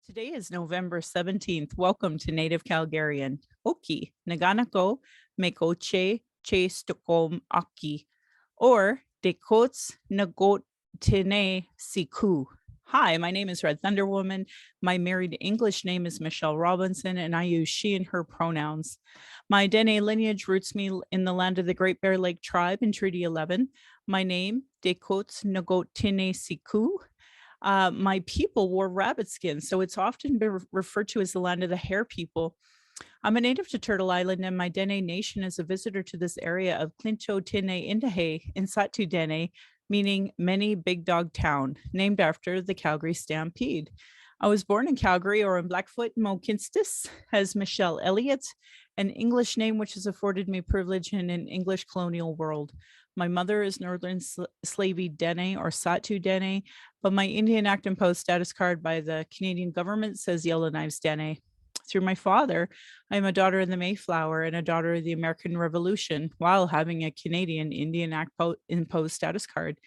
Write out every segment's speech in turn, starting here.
Today is November 17th. Welcome to Native Calgarian. Oki, Naganako, Mekoche, Che Stokom Aki, or Dekots Nagot Tene Siku. Hi, my name is Red Thunder Woman. My married English name is Michelle Robinson, and I use she and her pronouns. My Dene lineage roots me in the land of the Great Bear Lake tribe in Treaty 11. My name, Dekots Nagot Tene Siku, my people wore rabbit skins, so it's often been referred to as the land of the hare people. I'm a native to Turtle Island, and my Dene Nation is a visitor to this area of Clincho Tine Indahe in Satu Dene, meaning many big dog town, named after the Calgary Stampede. I was born in Calgary or in Blackfoot, Mokinstis, as Michelle Elliott, an English name which has afforded me privilege in an English colonial world. My mother is Northern Slavey Dene or Satu Dene, but my Indian Act Imposed status card by the Canadian government says Yellowknives Dene. Through my father, I am a daughter of the Mayflower and a daughter of the American Revolution while having a Canadian Indian Act Imposed status card.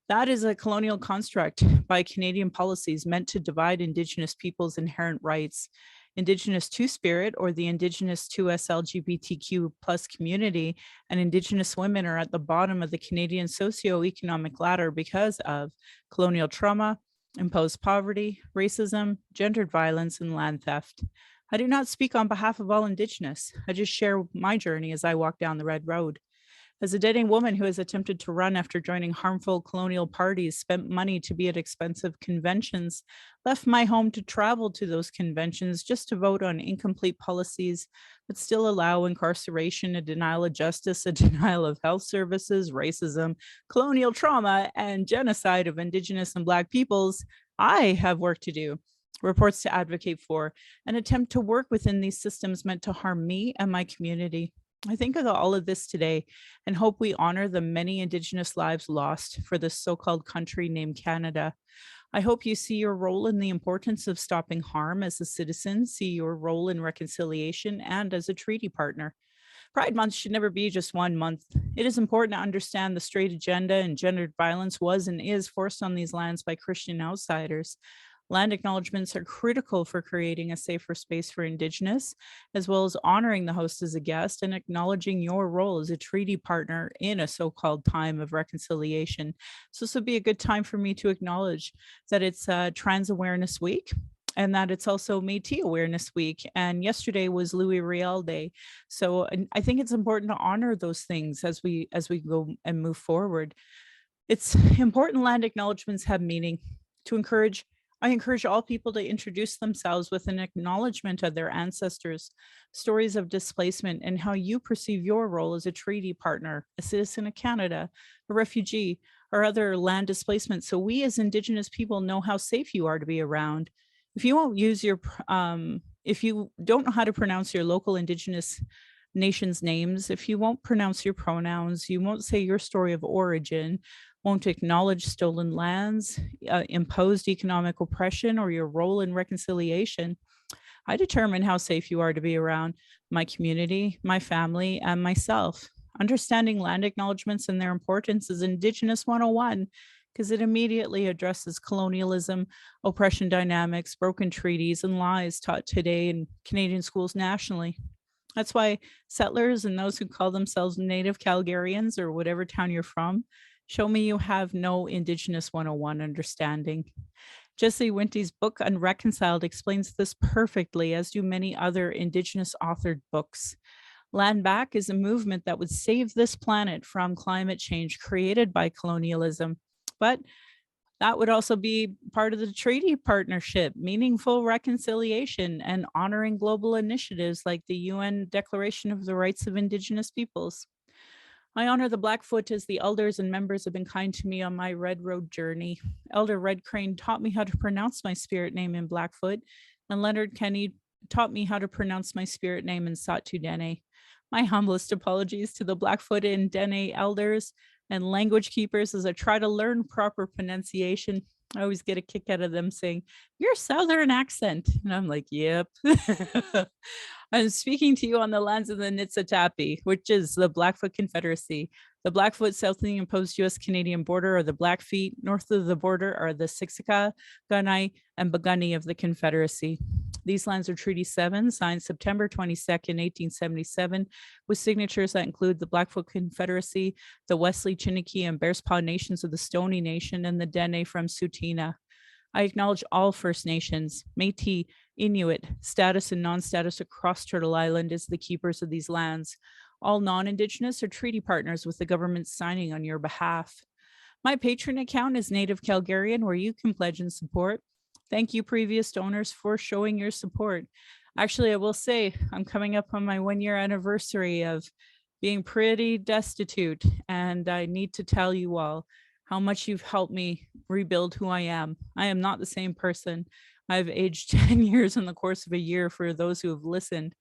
That is a colonial construct by Canadian policies meant to divide Indigenous peoples' inherent rights. Indigenous Two-Spirit, or the Indigenous 2S LGBTQ plus community, and Indigenous women are at the bottom of the Canadian socioeconomic ladder because of colonial trauma, imposed poverty, racism, gendered violence, and land theft. I do not speak on behalf of all Indigenous. I just share my journey as I walk down the red road. As a Dene woman who has attempted to run after joining harmful colonial parties, spent money to be at expensive conventions, left my home to travel to those conventions just to vote on incomplete policies that still allow incarceration, a denial of justice, a denial of health services, racism, colonial trauma, and genocide of Indigenous and Black peoples, I have work to do. Reports to advocate for, and attempt to work within these systems meant to harm me and my community. I think of all of this today and hope we honor the many Indigenous lives lost for this so-called country named Canada. I hope you see your role in the importance of stopping harm as a citizen, see your role in reconciliation, and as a treaty partner. Pride Month should never be just one month. It is important to understand the straight agenda and gendered violence was and is forced on these lands by Christian outsiders. Land acknowledgements are critical for creating a safer space for Indigenous, as well as honoring the host as a guest and acknowledging your role as a treaty partner in a so-called time of reconciliation. So this would be a good time for me to acknowledge that it's Trans Awareness Week and that it's also Métis Awareness Week. And yesterday was Louis Riel Day. So I think it's important to honor those things as we go and move forward. It's important land acknowledgements have meaning to encourage. I encourage all people to introduce themselves with an acknowledgement of their ancestors, stories of displacement, and how you perceive your role as a treaty partner, a citizen of Canada, a refugee, or other land displacement. So we as Indigenous people know how safe you are to be around. If you won't use your, if you don't know how to pronounce your local Indigenous nations' names, if you won't pronounce your pronouns, you won't say your story of origin, won't acknowledge stolen lands, imposed economic oppression, or your role in reconciliation, I determine how safe you are to be around my community, my family, and myself. Understanding land acknowledgements and their importance is Indigenous 101 because it immediately addresses colonialism, oppression dynamics, broken treaties, and lies taught today in Canadian schools nationally. That's why settlers and those who call themselves Native Calgarians or whatever town you're from, show me you have no Indigenous 101 understanding. Jesse Winty's book Unreconciled explains this perfectly, as do many other Indigenous authored books. Land Back is a movement that would save this planet from climate change created by colonialism. But that would also be part of the treaty partnership, meaningful reconciliation, and honoring global initiatives like the UN Declaration of the Rights of Indigenous Peoples. I honor the Blackfoot as the elders and members have been kind to me on my Red Road journey. Elder Red Crane taught me how to pronounce my spirit name in Blackfoot, and Leonard Kenny taught me how to pronounce my spirit name in Satu Dene. My humblest apologies to the Blackfoot and Dene elders and language keepers as I try to learn proper pronunciation. I always get a kick out of them saying, "Your Southern accent." And I'm like, yep. I'm speaking to you on the lands of the Nitsitapi, which is the Blackfoot Confederacy. The Blackfoot south of the imposed U.S.-Canadian border are the Blackfeet. North of the border are the Siksika, Gunai, and Bagani of the Confederacy. These lands are Treaty 7, signed September 22nd, 1877, with signatures that include the Blackfoot Confederacy, the Wesley, Chiniki, and Bearspaw Nations of the Stoney Nation, and the Dene from Tsuut'ina. I acknowledge all First Nations, Métis, Inuit, status and non-status across Turtle Island as the keepers of these lands. All non-Indigenous are treaty partners with the government signing on your behalf. My Patreon account is Native Calgarian, where you can pledge and support. Thank you, previous donors, for showing your support. Actually, I will say I'm coming up on my 1-year anniversary of being pretty destitute, and I need to tell you all how much you've helped me rebuild who I am. I am not the same person. I've aged 10 years in the course of a year for those who have listened,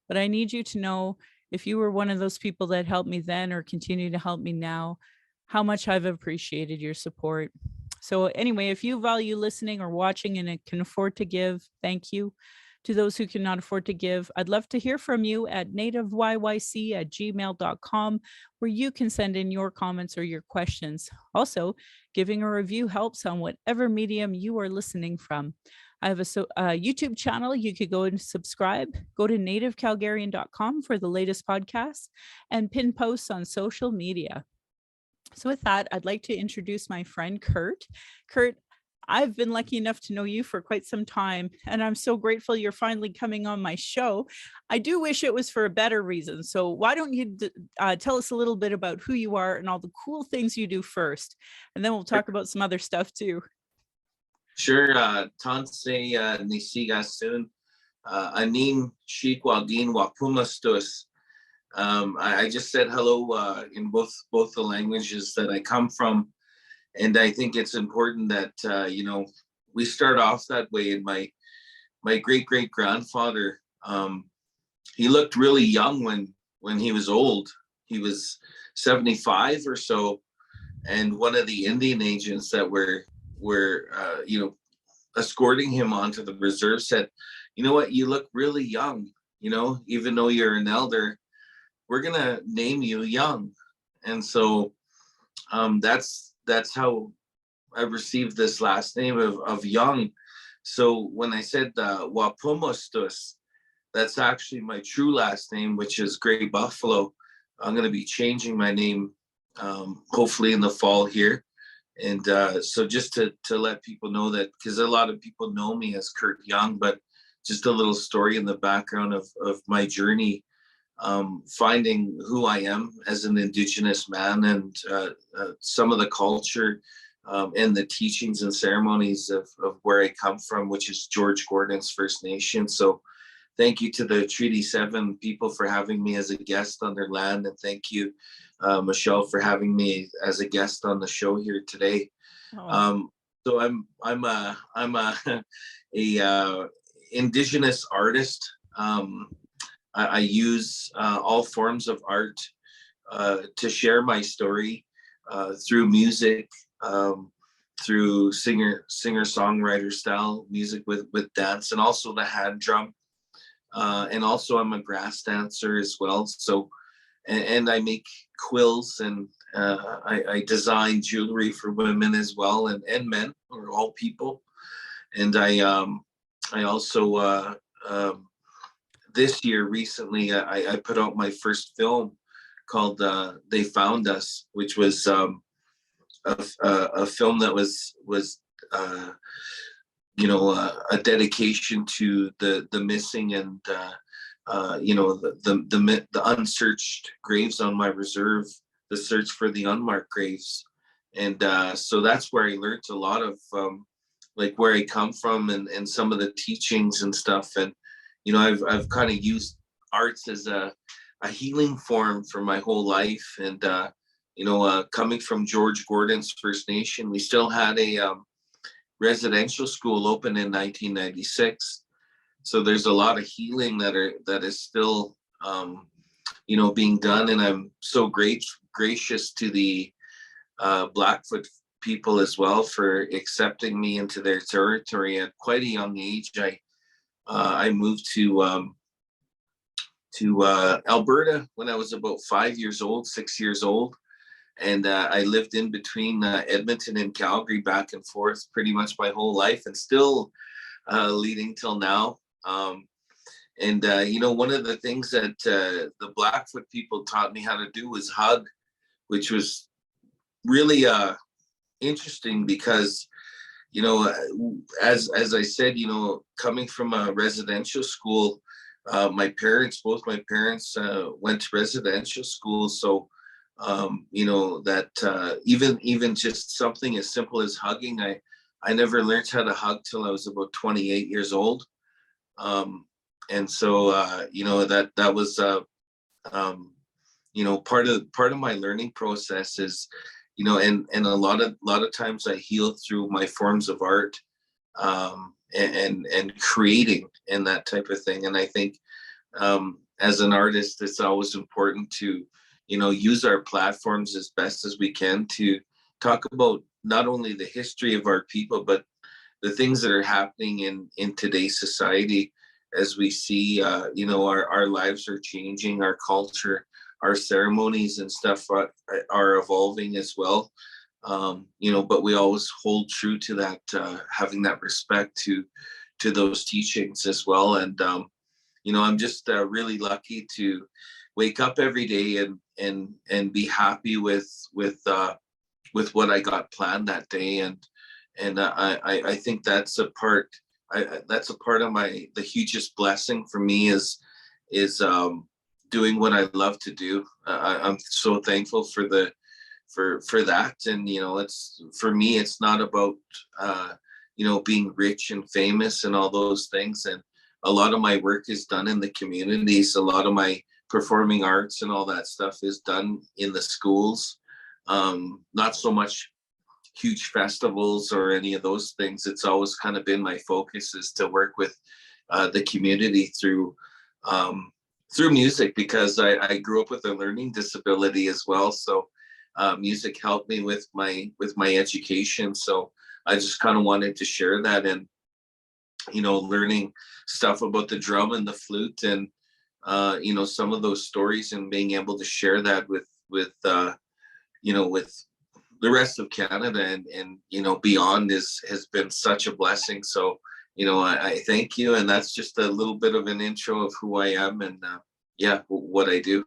but I need you to know, if you were one of those people that helped me then or continue to help me now, how much I've appreciated your support. So anyway, if you value listening or watching and can afford to give, thank you. To those who cannot afford to give, I'd love to hear from you at nativeyyc@gmail.com, where you can send in your comments or your questions. Also, giving a review helps on whatever medium you are listening from. I have a YouTube channel. You could go and subscribe. Go to nativecalgarian.com for the latest podcasts and pin posts on social media. So with that, I'd like to introduce my friend, Curt. Curt, I've been lucky enough to know you for quite some time, and I'm so grateful you're finally coming on my show. I do wish it was for a better reason. So why don't you tell us a little bit about who you are and all the cool things you do first, and then we'll talk about some other stuff too. Sure. Tanse Nisigasun, Anin Paskwawimostos. I just said hello in both the languages that I come from, and I think it's important that we start off that way. And my great grandfather, he looked really young when he was old. He was 75 or so, and one of the Indian agents that were escorting him onto the reserve said, "You know what? You look really young. Even though you're an elder, we're gonna name you Young." And so that's how I received this last name of Young. So when I said Paskwawimostos, that's actually my true last name, which is Gray Buffalo. I'm gonna be changing my name hopefully in the fall here. And so just to let people know that, because a lot of people know me as Curt Young, but just a little story in the background of my journey, finding who I am as an Indigenous man, and some of the culture and the teachings and ceremonies of where I come from, which is George Gordon's First Nation. So thank you to the Treaty 7 people for having me as a guest on their land, and thank you, Michelle, for having me as a guest on the show here today. So I'm a Indigenous artist. I use all forms of art to share my story through music, through singer-songwriter style music with dance, and also the hand drum. And also I'm a grass dancer as well. So, and I make quills, and I design jewelry for women as well, and men, or all people. And I also this year recently I put out my first film called They Found Us, which was a film that was a dedication to the missing and the unsearched graves on my reserve, the search for the unmarked graves. And so that's where I learned a lot of like where I come from, and some of the teachings and stuff. And I've kind of used arts as a healing form for my whole life. And coming from George Gordon's First Nation, we still had a residential school open in 1996. So there's a lot of healing that is still being done. And I'm so gracious to the Blackfoot people as well for accepting me into their territory at quite a young age. I moved to Alberta when I was about 6 years old, and I lived in between Edmonton and Calgary, back and forth pretty much my whole life, and still leading till now. And one of the things that the Blackfoot people taught me how to do was hug, which was really interesting because, as I said, coming from a residential school, both my parents went to residential school. So, that even just something as simple as hugging, I never learned how to hug till I was about 28 years old. And so, that was, part of my learning process is, and a lot of times I heal through my forms of art, and creating and that type of thing. And I think, as an artist, it's always important to, use our platforms as best as we can to talk about not only the history of our people, but the things that are happening in today's society, as we see, our lives are changing, our culture, our ceremonies and stuff are evolving as well. But we always hold true to that, having that respect to those teachings as well. And I'm just really lucky to wake up every day and be happy with what I got planned that day. And I think that's a part of the hugest blessing for me is doing what I love to do. I'm so thankful for that. And it's, for me, it's not about being rich and famous and all those things. And a lot of my work is done in the communities. A lot of my performing arts and all that stuff is done in the schools. Not so much huge festivals or any of those things. It's always kind of been my focus is to work with the community through music, because I grew up with a learning disability as well. So music helped me with my education. So I just kind of wanted to share that, and learning stuff about the drum and the flute, and some of those stories, and being able to share that with the rest of Canada and beyond has been such a blessing. So I thank you, and that's just a little bit of an intro of who I am and what I do.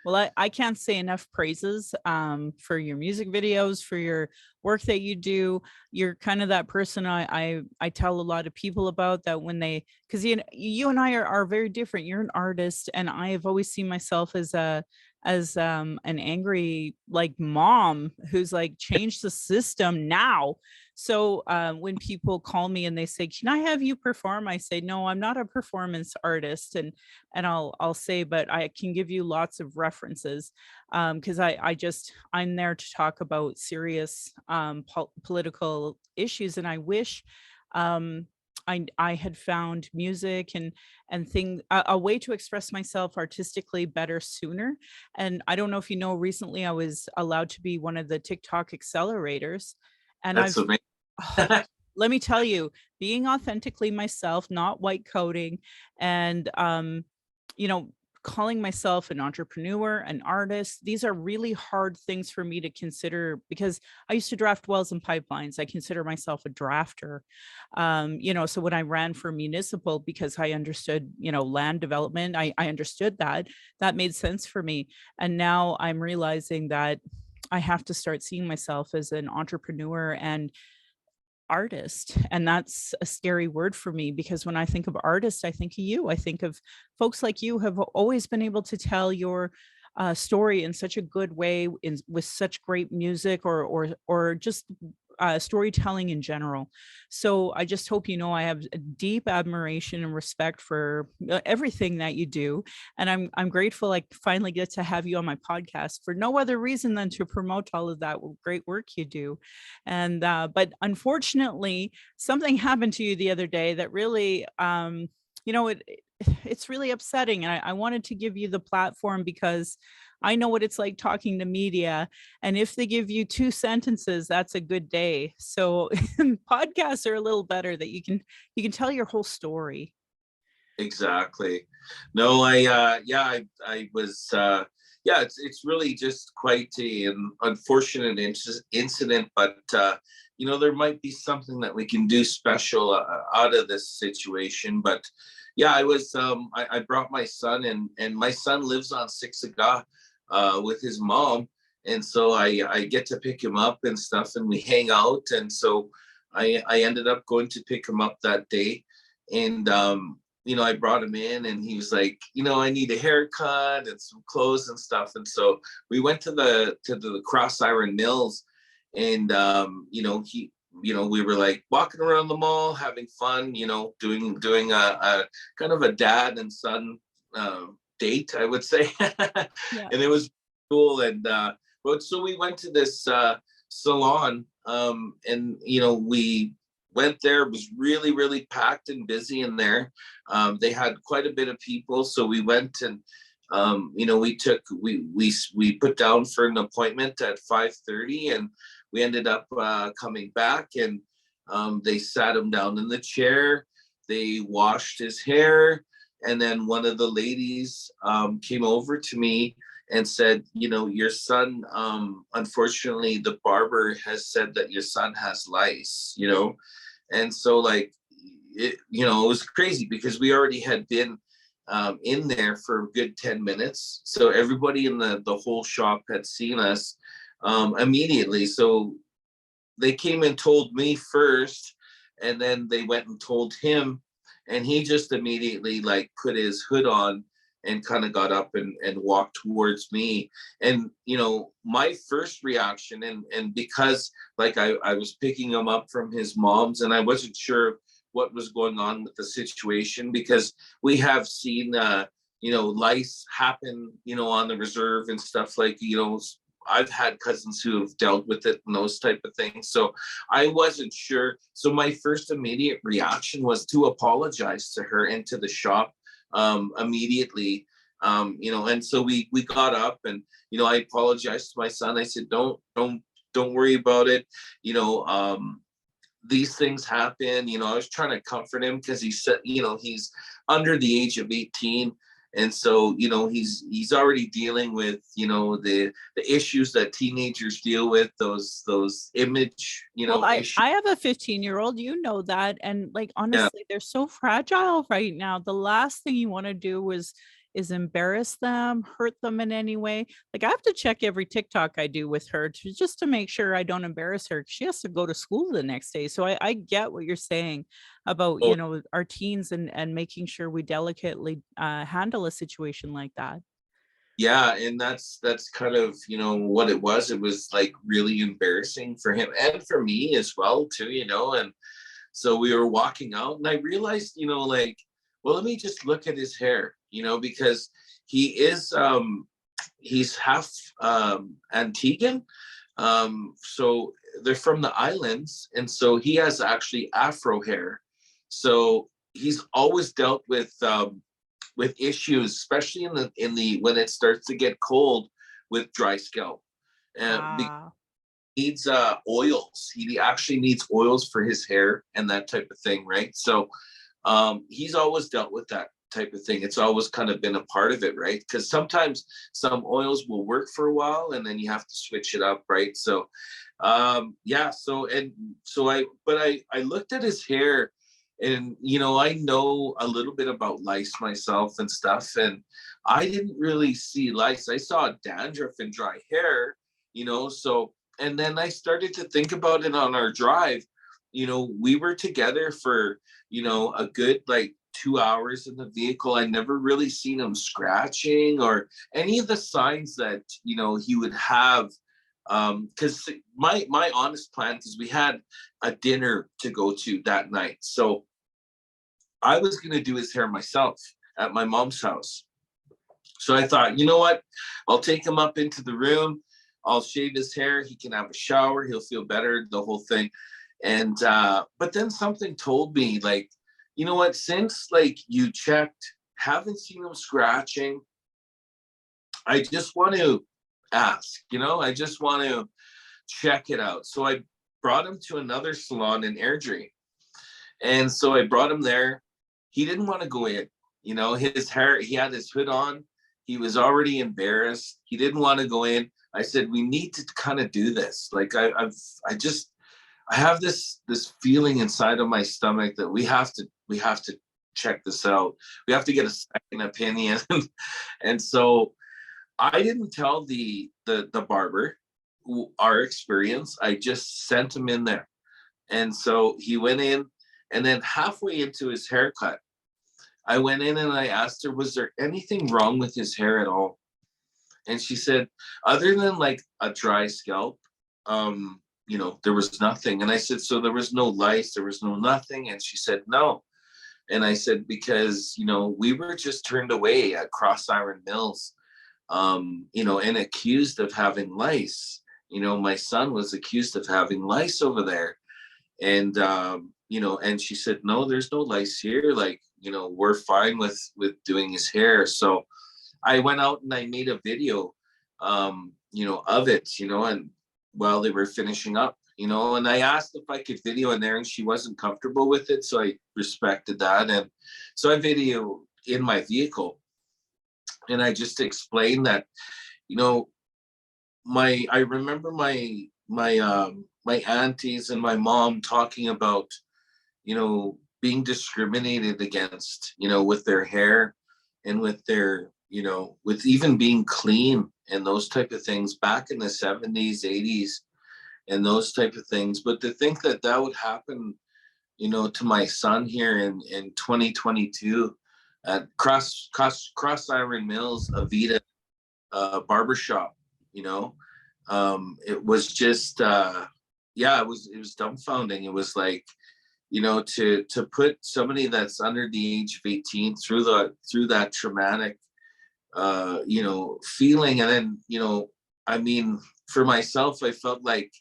Well, I can't say enough praises for your music videos, for your work that you do. You're kind of that person I tell a lot of people about, that when because you and I are very different. You're an artist, and I have always seen myself as an angry like mom who's like changed the system now. So when people call me and they say, "Can I have you perform?" I say, "No, I'm not a performance artist," and I'll say, "But I can give you lots of references," because I'm there to talk about serious political issues, and I wish I had found music and a way to express myself artistically better sooner. And I don't know if you know, recently I was allowed to be one of the TikTok accelerators, and That's I've amazing. let me tell you, being authentically myself, not white coding, and calling myself an entrepreneur, an artist, these are really hard things for me to consider, because I used to draft wells and pipelines. I consider myself a drafter. So when I ran for municipal, because I understood, land development, I understood that made sense for me. And now I'm realizing that I have to start seeing myself as an entrepreneur and artist. And that's a scary word for me, because when I think of artists, I think of you. I think of folks like you have always been able to tell your story in such a good way, with such great music, or just storytelling in general. So I just hope I have a deep admiration and respect for everything that you do, and I'm grateful I finally get to have you on my podcast for no other reason than to promote all of that great work you do. And but unfortunately, something happened to you the other day that really, it's really upsetting, and I wanted to give you the platform, because I know what it's like talking to media, and if they give you 2 sentences, that's a good day. So podcasts are a little better, that you can tell your whole story. Exactly. No, I was yeah, it's really just quite an unfortunate incident, but there might be something that we can do special out of this situation. But yeah, I brought my son, and my son lives on Sixaga with his mom, and so I get to pick him up and stuff, and we hang out, and so I ended up going to pick him up that day, and I brought him in, and he was like, I need a haircut and some clothes and stuff. And so we went to the Cross Iron Mills, and we were like walking around the mall, having fun, doing a kind of a dad and son date, I would say. Yeah. And it was cool. And but so we went to this salon, and we went there. It was really, really packed and busy in there. They had quite a bit of people, so we went, and we put down for an appointment at 5:30, and we ended up coming back, and they sat him down in the chair. They washed his hair, and then one of the ladies came over to me and said, your son, unfortunately, the barber has said that your son has lice, and so like, it was crazy because we already had been in there for a good 10 minutes. So everybody in the whole shop had seen us immediately. So they came and told me first, and then they went and told him, and he just immediately like put his hood on and kind of got up and walked towards me. And my first reaction, and because like I was picking him up from his mom's, and I wasn't sure what was going on with the situation, because we have seen lice happen on the reserve and stuff, like I've had cousins who have dealt with it and those type of things. So I wasn't sure. So my first immediate reaction was to apologize to her and to the shop immediately. And so we got up, and I apologized to my son. I said, don't worry about it. These things happen. I was trying to comfort him, because he said, he's under the age of 18. And so, he's already dealing with, the issues that teenagers deal with, those image, Well, issues. I have a 15-year-old, that. And like, Yeah. honestly, they're so fragile right now. The last thing you want to do is embarrass them, hurt them in any way. Like, I have to check every TikTok I do with her just to make sure I don't embarrass her. She has to go to school the next day. So I get what you're saying about, Oh, our teens, and making sure we delicately handle a situation like that. yeah, and that's kind of what it was. It was like really embarrassing for him and for me as well too. And so we were walking out, and I realized, like, well, let me just look at his hair, because he's half Antiguan. So they're from the islands, and so he has actually Afro hair. So he's always dealt with issues, especially in the when it starts to get cold, with dry scalp. Because Ah. needs oils. He actually needs oils for his hair and that type of thing, right? So he's always dealt with that type of thing. It's always kind of been a part of it, right? Because sometimes some oils will work for a while, and then you have to switch it up, right? So yeah, I looked at his hair, and I know a little bit about lice myself and stuff, and I didn't really see lice. I saw dandruff and dry hair, so. And then I started to think about it on our drive. We were together for a good like 2 hours in the vehicle. I never really seen him scratching or any of the signs that he would have. Because my honest plan, because we had a dinner to go to that night, so I was going to do his hair myself at my mom's house. So I thought, you know what? I'll take him up into the room. I'll shave his hair. He can have a shower. He'll feel better, the whole thing. And, but then something told me, like, you know what? Since like you checked, haven't seen him scratching, I just want to ask, I just want to check it out. So I brought him to another salon in Airdrie. And so I brought him there. He didn't want to go in. His hair, he had his hood on. He was already embarrassed. He didn't want to go in. I said, we need to kind of do this. Like I have this feeling inside of my stomach that we have to check this out. We have to get a second opinion. And so I didn't tell the barber our experience. I just sent him in there. And so he went in, and then halfway into his haircut, I went in and I asked her, was there anything wrong with his hair at all? And she said, other than like a dry scalp, there was nothing. And I said, so there was no lice, there was no nothing? And she said, no. And I said, because, we were just turned away at Cross Iron Mills, and accused of having lice. My son was accused of having lice over there. And, and she said, no, there's no lice here. Like, we're fine with doing his hair. So I went out and I made a video, of it, and while they were finishing up, and I asked if I could video in there, and she wasn't comfortable with it. So I respected that. And so I video in my vehicle, and I just explained that, I remember my aunties and my mom talking about, being discriminated against, with their hair and with their, with even being clean and those type of things back in the 70s, 80s, and those type of things. But to think that that would happen, to my son here in 2022 at Cross Iron Mills, Avita barbershop, it was just, it was dumbfounding. It was like, to put somebody that's under the age of 18 through that traumatic, feeling. And then, for myself, I felt like,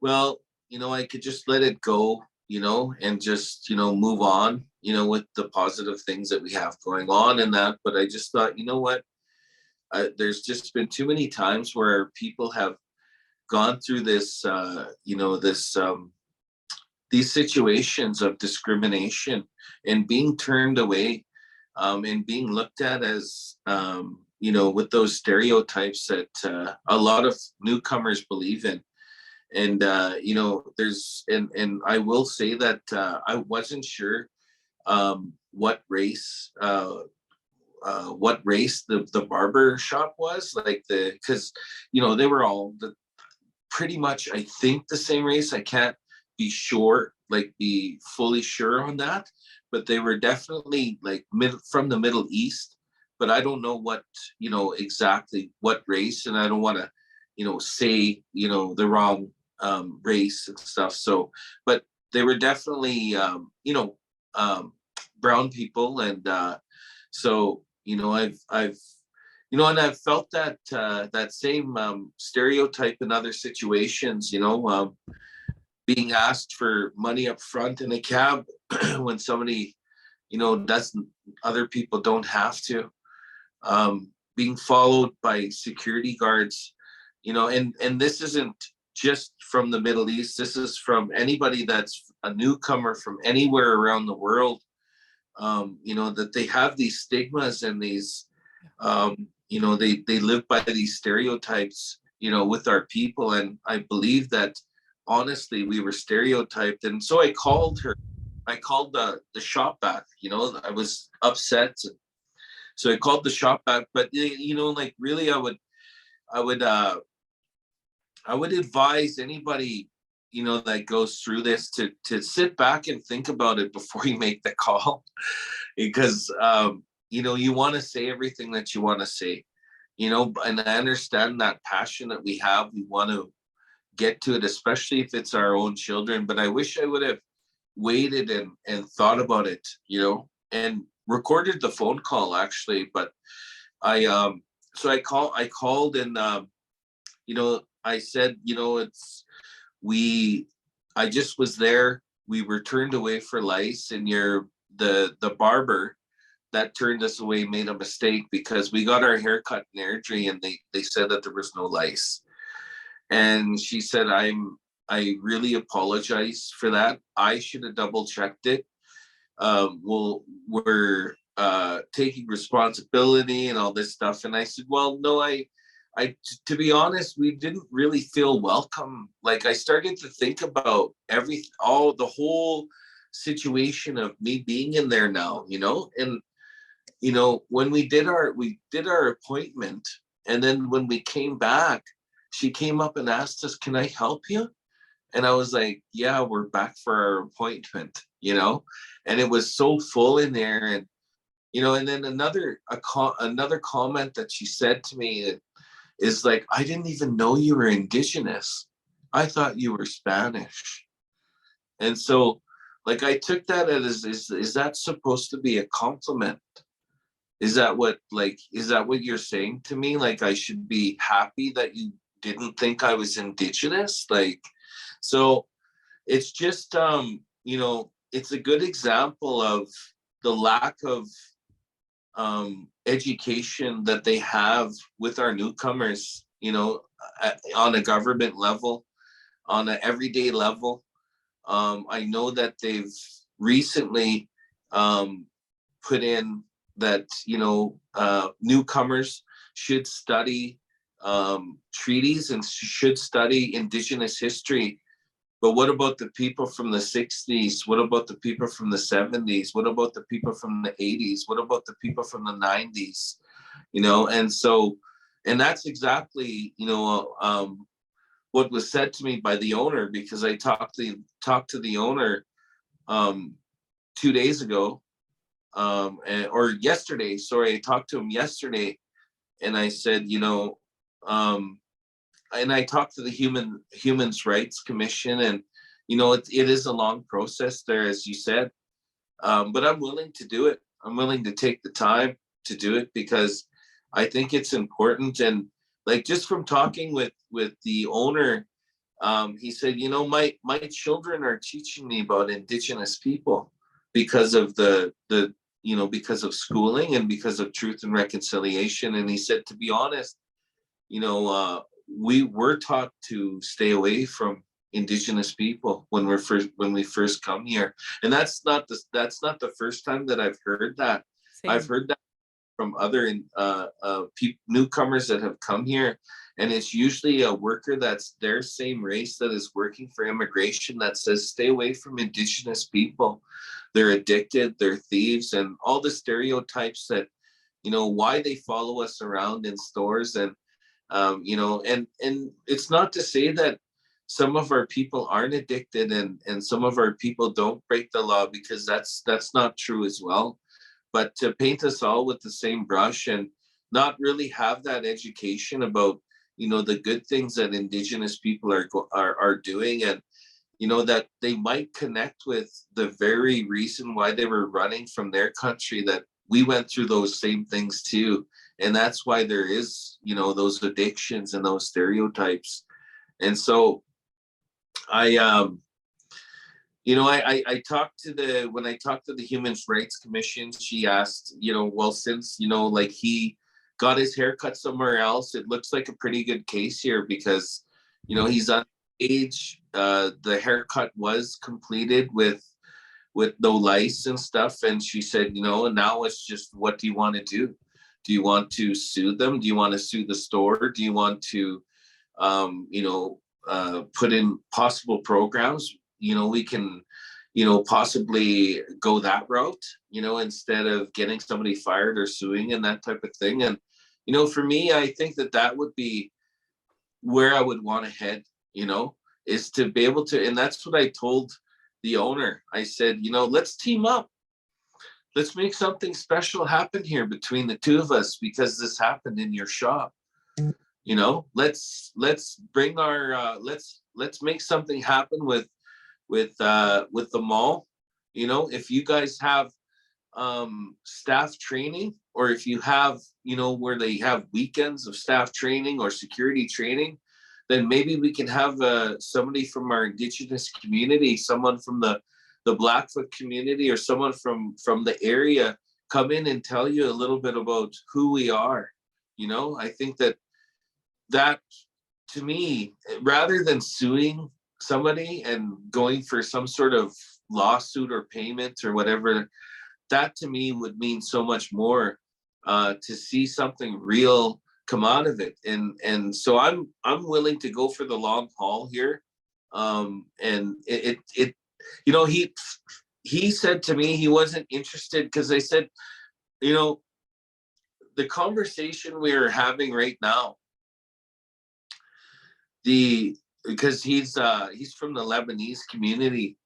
well, I could just let it go, and just, move on, with the positive things that we have going on and that. But I just thought, what, there's just been too many times where people have gone through this, these situations of discrimination and being turned away, and being looked at as, with those stereotypes that a lot of newcomers believe in. And, and I will say that I wasn't sure what race the barber shop was, like because they were all pretty much, I think, the same race. I can't be sure, like be fully sure on that, but they were definitely like from the Middle East. But I don't know what, exactly what race, and I don't want to, say, the wrong race and stuff. So, but they were definitely, brown people. And so, I've and I've felt that that same stereotype in other situations, being asked for money up front in a cab when somebody, doesn't, other people don't have to, being followed by security guards, and this isn't just from the Middle East. This is from anybody that's a newcomer from anywhere around the world, that they have these stigmas and these, they live by these stereotypes, with our people. And I believe that honestly, we were stereotyped. And so I called the shop back, I was upset. So I called the shop back, but like really I would advise anybody, that goes through this to sit back and think about it before you make the call, because you want to say everything that you want to say, and I understand that passion that we have. We want to get to it, especially if it's our own children. But I wish I would have waited and thought about it, and recorded the phone call actually. But I called and I said, I just was there. We were turned away for lice, and the barber that turned us away made a mistake, because we got our hair cut in Airdrie, and they said that there was no lice. And she said, I really apologize for that. I should have double checked it. taking responsibility and all this stuff. And I said, well, no, to be honest, we didn't really feel welcome. Like, I started to think about the whole situation of me being in there now, and when we did our appointment, and then when we came back, she came up and asked us, "Can I help you?" And I was like, "Yeah, we're back for our appointment," and it was so full in there. And and then another comment that she said to me is like, "I didn't even know you were Indigenous. I thought you were Spanish." And so, like, I took that as, is that supposed to be a compliment? Is that what you're saying to me? Like, I should be happy that you didn't think I was Indigenous? Like, so it's just, it's a good example of the lack of education that they have with our newcomers, on a government level, on an everyday level. I know that they've recently put in that, newcomers should study treaties and should study Indigenous history. But what about the people from the 60s? What about the people from the 70s? What about the people from the 80s? What about the people from the 90s? And so, and that's exactly, what was said to me by the owner, because I talked to the owner 2 days ago, or yesterday. Sorry, I talked to him yesterday, and I said, and I talked to the Human Rights Commission, and it is a long process there, as you said, but I'm willing to do it. I'm willing to take the time to do it, because I think it's important. And like, just from talking with the owner, he said, my children are teaching me about Indigenous people because of because of schooling and because of Truth and Reconciliation. And he said, to be honest, we were taught to stay away from Indigenous people when we first come here. And that's not the first time that I've heard that. Same. I've heard that from other newcomers that have come here, and it's usually a worker that's their same race that is working for immigration that says, stay away from Indigenous people. They're addicted, they're thieves, and all the stereotypes that, why they follow us around in stores. And and it's not to say that some of our people aren't addicted and some of our people don't break the law, because that's not true as well. But to paint us all with the same brush and not really have that education about, the good things that Indigenous people are doing, and that they might connect with the very reason why they were running from their country, that we went through those same things too. And that's why there is, those addictions and those stereotypes. And so I talked to when I talked to the Human Rights Commission, she asked, well, since, like, he got his haircut somewhere else, it looks like a pretty good case here, because, he's underage. The haircut was completed with no lice and stuff. And she said, now it's just, what do you want to do? Do you want to sue them? Do you want to sue the store? Do you want to, put in possible programs? We can, possibly go that route, instead of getting somebody fired or suing and that type of thing. And, for me, I think that would be where I would want to head, is to be able to, and that's what I told the owner. I said, let's team up. Let's make something special happen here between the two of us, because this happened in your shop. Let's bring our let's make something happen with the mall. If you guys have staff training, or if you have, where they have weekends of staff training or security training, then maybe we can have somebody from our Indigenous community, someone from the Blackfoot community, or someone from the area come in and tell you a little bit about who we are. I think that to me, rather than suing somebody and going for some sort of lawsuit or payment or whatever, that to me would mean so much more, to see something real come out of it. And so I'm willing to go for the long haul here. And it you know, he said to me he wasn't interested because I said, you know, the conversation we are having right now, because he's from the Lebanese community,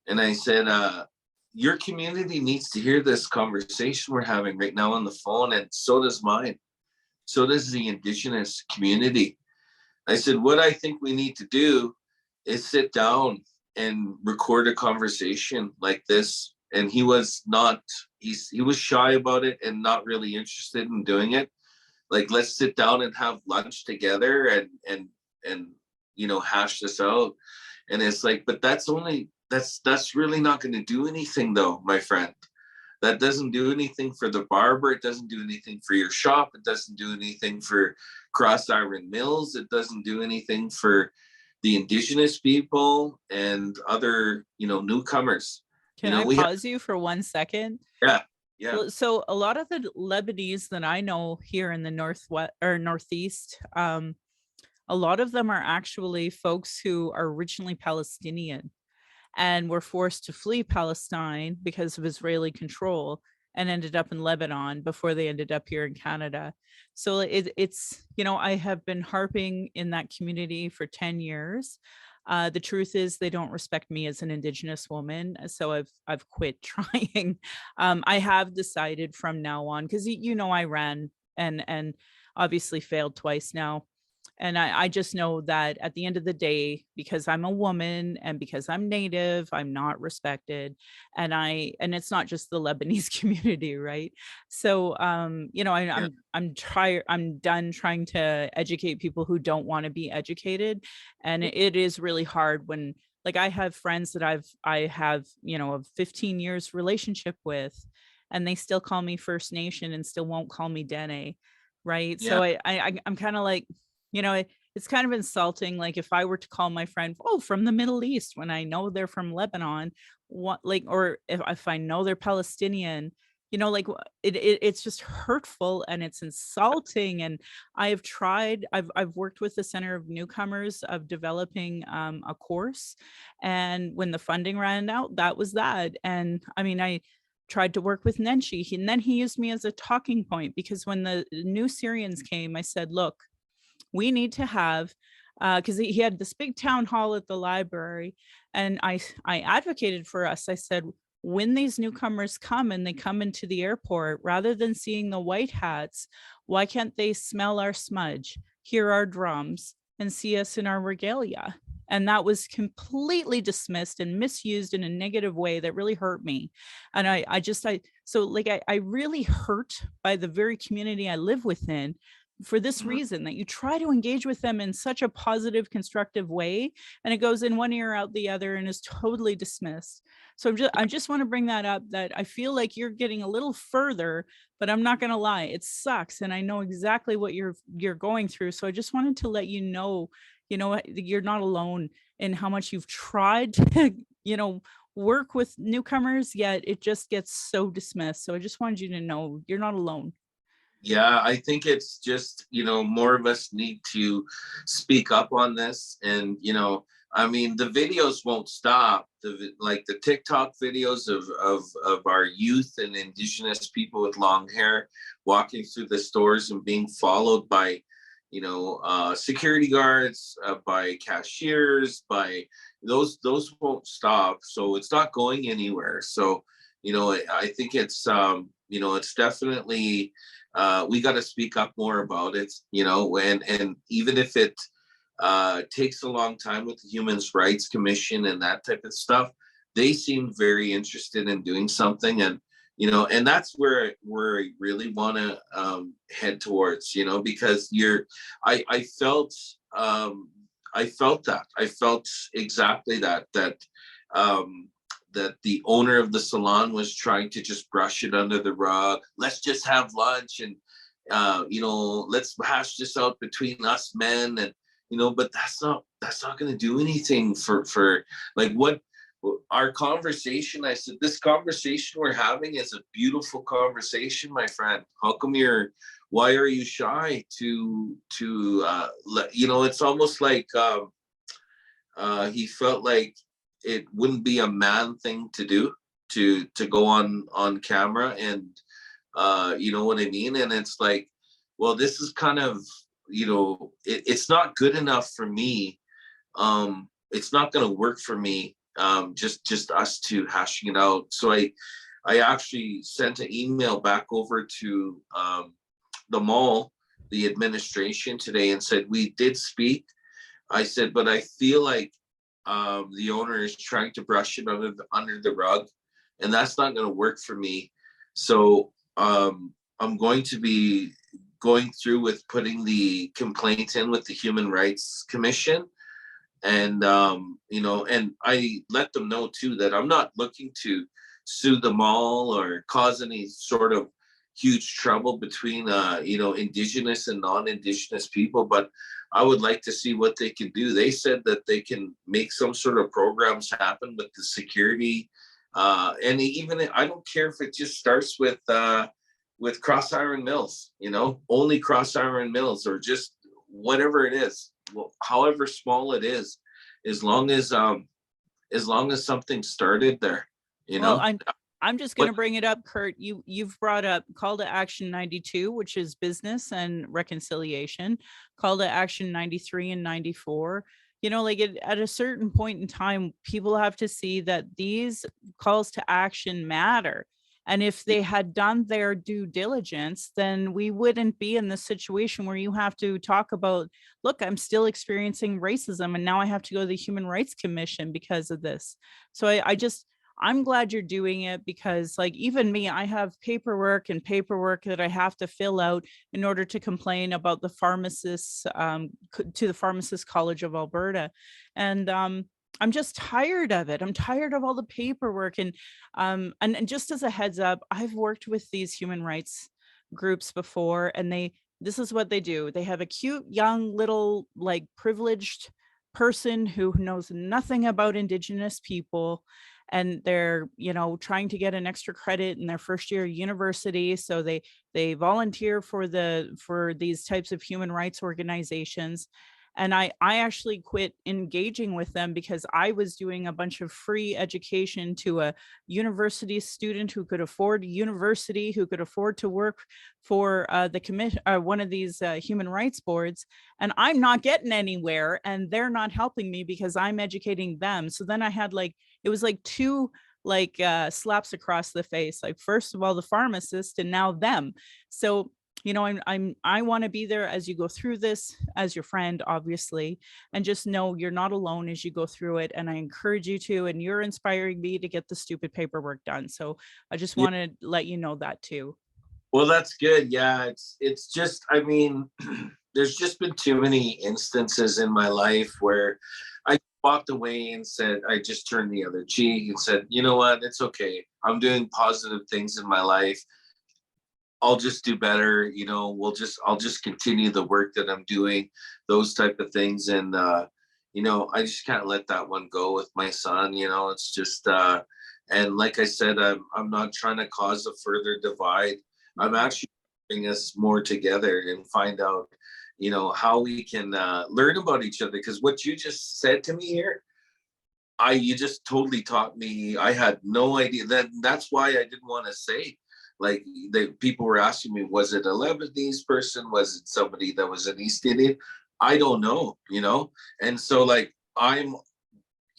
and I said, your community needs to hear this conversation we're having right now on the phone, and so does mine. So does the Indigenous community. I said, what I think we need to do is sit down and record a conversation like this. And he was not, he was shy about it and not really interested in doing it. Like, let's sit down and have lunch together and you know, hash this out. And it's like, but that's really not going to do anything though, my friend. That doesn't do anything for the barber. It doesn't do anything for your shop. It doesn't do anything for Cross Iron Mills. It doesn't do anything for the Indigenous people and other, you know, newcomers. Can I pause you for 1 second? Yeah. Yeah. So a lot of the Lebanese that I know here in the northwest or northeast, a lot of them are actually folks who are originally Palestinian and were forced to flee Palestine because of Israeli control and ended up in Lebanon before they ended up here in Canada. So it's, you know, I have been harping in that community for 10 years. The truth is they don't respect me as an Indigenous woman. So I've quit trying. I have decided from now on, because you know, I ran and obviously failed twice now. And I just know that at the end of the day, because I'm a woman and because I'm Native, I'm not respected. And it's not just the Lebanese community, right? So you know, I'm done trying to educate people who don't want to be educated. And it is really hard when, like, I have friends that I have, you know, a 15 years relationship with, and they still call me First Nation and still won't call me Dene. Right. Yeah. So I'm kind of like, you know, it's kind of insulting. Like if I were to call my friend, oh, from the Middle East, when I know they're from Lebanon, what, like, or if I know they're Palestinian, you know, like it's just hurtful and it's insulting. And I've worked with the Center of Newcomers of developing a course. And when the funding ran out, that was that. And I mean, I tried to work with Nenshi, and then he used me as a talking point because when the new Syrians came, I said, look, we need to have, because he had this big town hall at the library, and I advocated for us. I said, when these newcomers come and they come into the airport, rather than seeing the white hats, why can't they smell our smudge, hear our drums, and see us in our regalia? And that was completely dismissed and misused in a negative way that really hurt me. And I really hurt by the very community I live within, for this reason, that you try to engage with them in such a positive, constructive way, and it goes in one ear out the other and is totally dismissed. So I just want to bring that up, that I feel like you're getting a little further, but I'm not going to lie, it sucks, and I know exactly what you're going through. So I just wanted to let you know, you're not alone in how much you've tried to, you know, work with newcomers, yet it just gets so dismissed. So I just wanted you to know you're not alone. Yeah, I think it's just, you know, more of us need to speak up on this. And, you know, I mean, the videos won't stop. The TikTok videos of our youth and Indigenous people with long hair walking through the stores and being followed by, you know, security guards, by cashiers, by those won't stop. So it's not going anywhere. So, you know, I think it's, you know, it's definitely, we got to speak up more about it, you know, and even if it takes a long time with the Human Rights Commission and that type of stuff, they seem very interested in doing something. And, you know, and that's where I really want to head towards, you know, because I felt that. I felt exactly that the owner of the salon was trying to just brush it under the rug. Let's just have lunch and, you know, let's hash this out between us men. And, you know, but that's not going to do anything for like, what our conversation, I said, this conversation we're having is a beautiful conversation, my friend. How come why are you shy let, it's almost like, he felt like it wouldn't be a man thing to do, to go on camera, and you know what I mean? And it's like, well, this is kind of, it's not good enough for me. It's not going to work for me. Just us two hashing it out. So I actually sent an email back over to the mall, the administration today, and said, we did speak. I said, but I feel like the owner is trying to brush it under the rug, and that's not going to work for me. So I'm going to be going through with putting the complaint in with the Human Rights Commission. And and I let them know too that I'm not looking to sue the mall or cause any sort of huge trouble between Indigenous and non-Indigenous people, but I would like to see what they can do. They said that they can make some sort of programs happen with the security, and even, I don't care if it just starts with Cross Iron Mills, only Cross Iron Mills, or just whatever it is, well, however small it is, as long as something started there, Well, I'm just going to But bring it up, Curt. You've brought up Call to Action 92, which is business and reconciliation, Call to Action 93 and 94. Like at a certain point in time, people have to see that these calls to action matter. And if they had done their due diligence, then we wouldn't be in this situation where you have to talk about, look, I'm still experiencing racism, and now I have to go to the Human Rights Commission because of this. So I'm glad you're doing it, because like even me, I have paperwork that I have to fill out in order to complain about the pharmacists to the Pharmacist College of Alberta. And I'm just tired of it. I'm tired of all the paperwork. And just as a heads up, I've worked with these human rights groups before, and this is what they do. They have a cute young little like privileged person who knows nothing about Indigenous people, and they're trying to get an extra credit in their first year of university, so they volunteer for these types of human rights organizations. And I actually quit engaging with them because I was doing a bunch of free education to a university student who could afford university, who could afford to work for one of these human rights boards. And I'm not getting anywhere, and they're not helping me because I'm educating them. So then I had it was like two slaps across the face. Like, first of all, the pharmacist, and now them. So I want to be there as you go through this, as your friend, obviously, and just know you're not alone as you go through it. And I encourage you to, and you're inspiring me to get the stupid paperwork done. So I just want to let you know that too. Well, that's good. Yeah, it's just, I mean, there's just been too many instances in my life where I walked away and said, I just turned the other cheek and said, you know what, it's okay. I'm doing positive things in my life. I'll just do better. I'll just continue the work that I'm doing, those type of things. And, I just can't let that one go with my son. It's just, and like I said, I'm not trying to cause a further divide. I'm actually bring us more together and find out, how we can learn about each other. Because what you just said to me here, you just totally taught me. I had no idea. That's why I didn't want to say. Like, the people were asking me, was it a Lebanese person? Was it somebody that was an East Indian? I don't know, And so I'm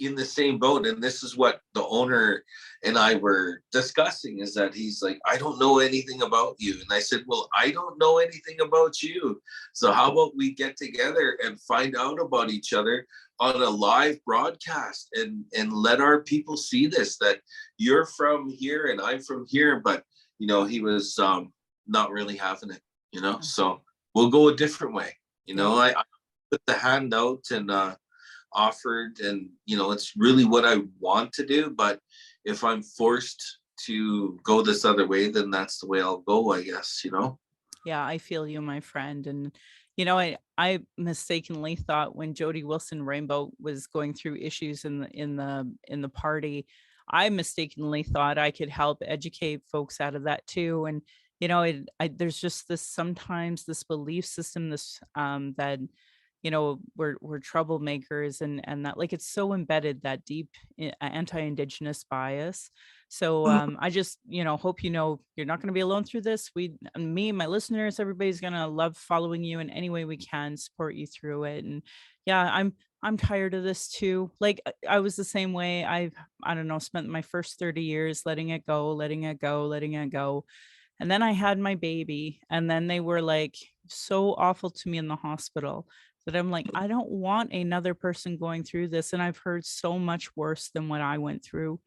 in the same boat, and this is what the owner and I were discussing, is that he's like, I don't know anything about you. And I said, well, I don't know anything about you. So how about we get together and find out about each other on a live broadcast, and let our people see this, that you're from here and I'm from here. But he was not really having it, so we'll go a different way. I put the hand out and offered, and it's really what I want to do. But if I'm forced to go this other way, then that's the way I'll go, I guess. Yeah, I feel you, my friend. And I mistakenly thought when Jody Wilson Rainbow was going through issues in the party, I mistakenly thought I could help educate folks out of that too. And there's just this sometimes this belief system, this that we're troublemakers, and that like it's so embedded, that deep anti-indigenous bias. So I just hope you're not going to be alone through this. Me, my listeners, everybody's going to love following you in any way we can, support you through it. And yeah, I'm tired of this too. Like I was the same way. I don't know, spent my first 30 years letting it go, letting it go, letting it go. And then I had my baby, and then they were like so awful to me in the hospital that I'm like, I don't want another person going through this. And I've heard so much worse than what I went through.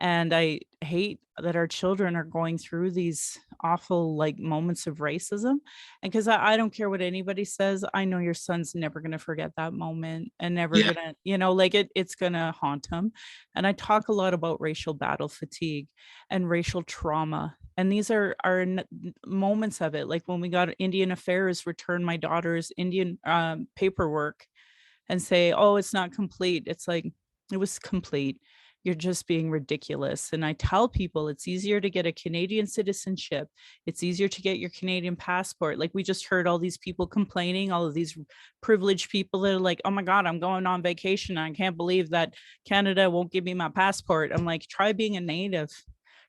And I hate that our children are going through these awful like moments of racism. And because I don't care what anybody says, I know your son's never going to forget that moment, and never Yeah. gonna, like it's going to haunt him. And I talk a lot about racial battle fatigue and racial trauma. And these are moments of it. Like when we got Indian Affairs return my daughter's Indian paperwork and say, oh, it's not complete. It's like, it was complete. You're just being ridiculous. And I tell people it's easier to get a Canadian citizenship. It's easier to get your Canadian passport. Like we just heard all these people complaining, all of these privileged people that are like, oh my God, I'm going on vacation. I can't believe that Canada won't give me my passport. I'm like, try being a native,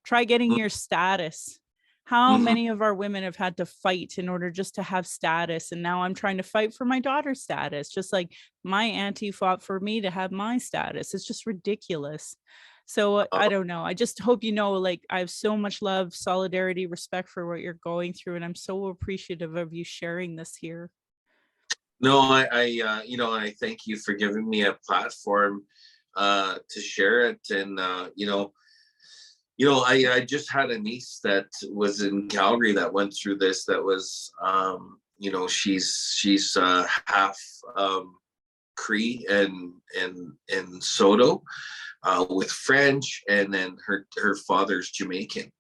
try getting your status. How Mm-hmm. many of our women have had to fight in order just to have status? And now I'm trying to fight for my daughter's status, just like my auntie fought for me to have my status. It's just ridiculous. So I don't know. I just hope like I have so much love, solidarity, respect for what you're going through. And I'm so appreciative of you sharing this here. No, I thank you for giving me a platform to share it. And I just had a niece that was in Calgary that went through this. That was, she's half Cree and Soto, with French, and then her father's Jamaican.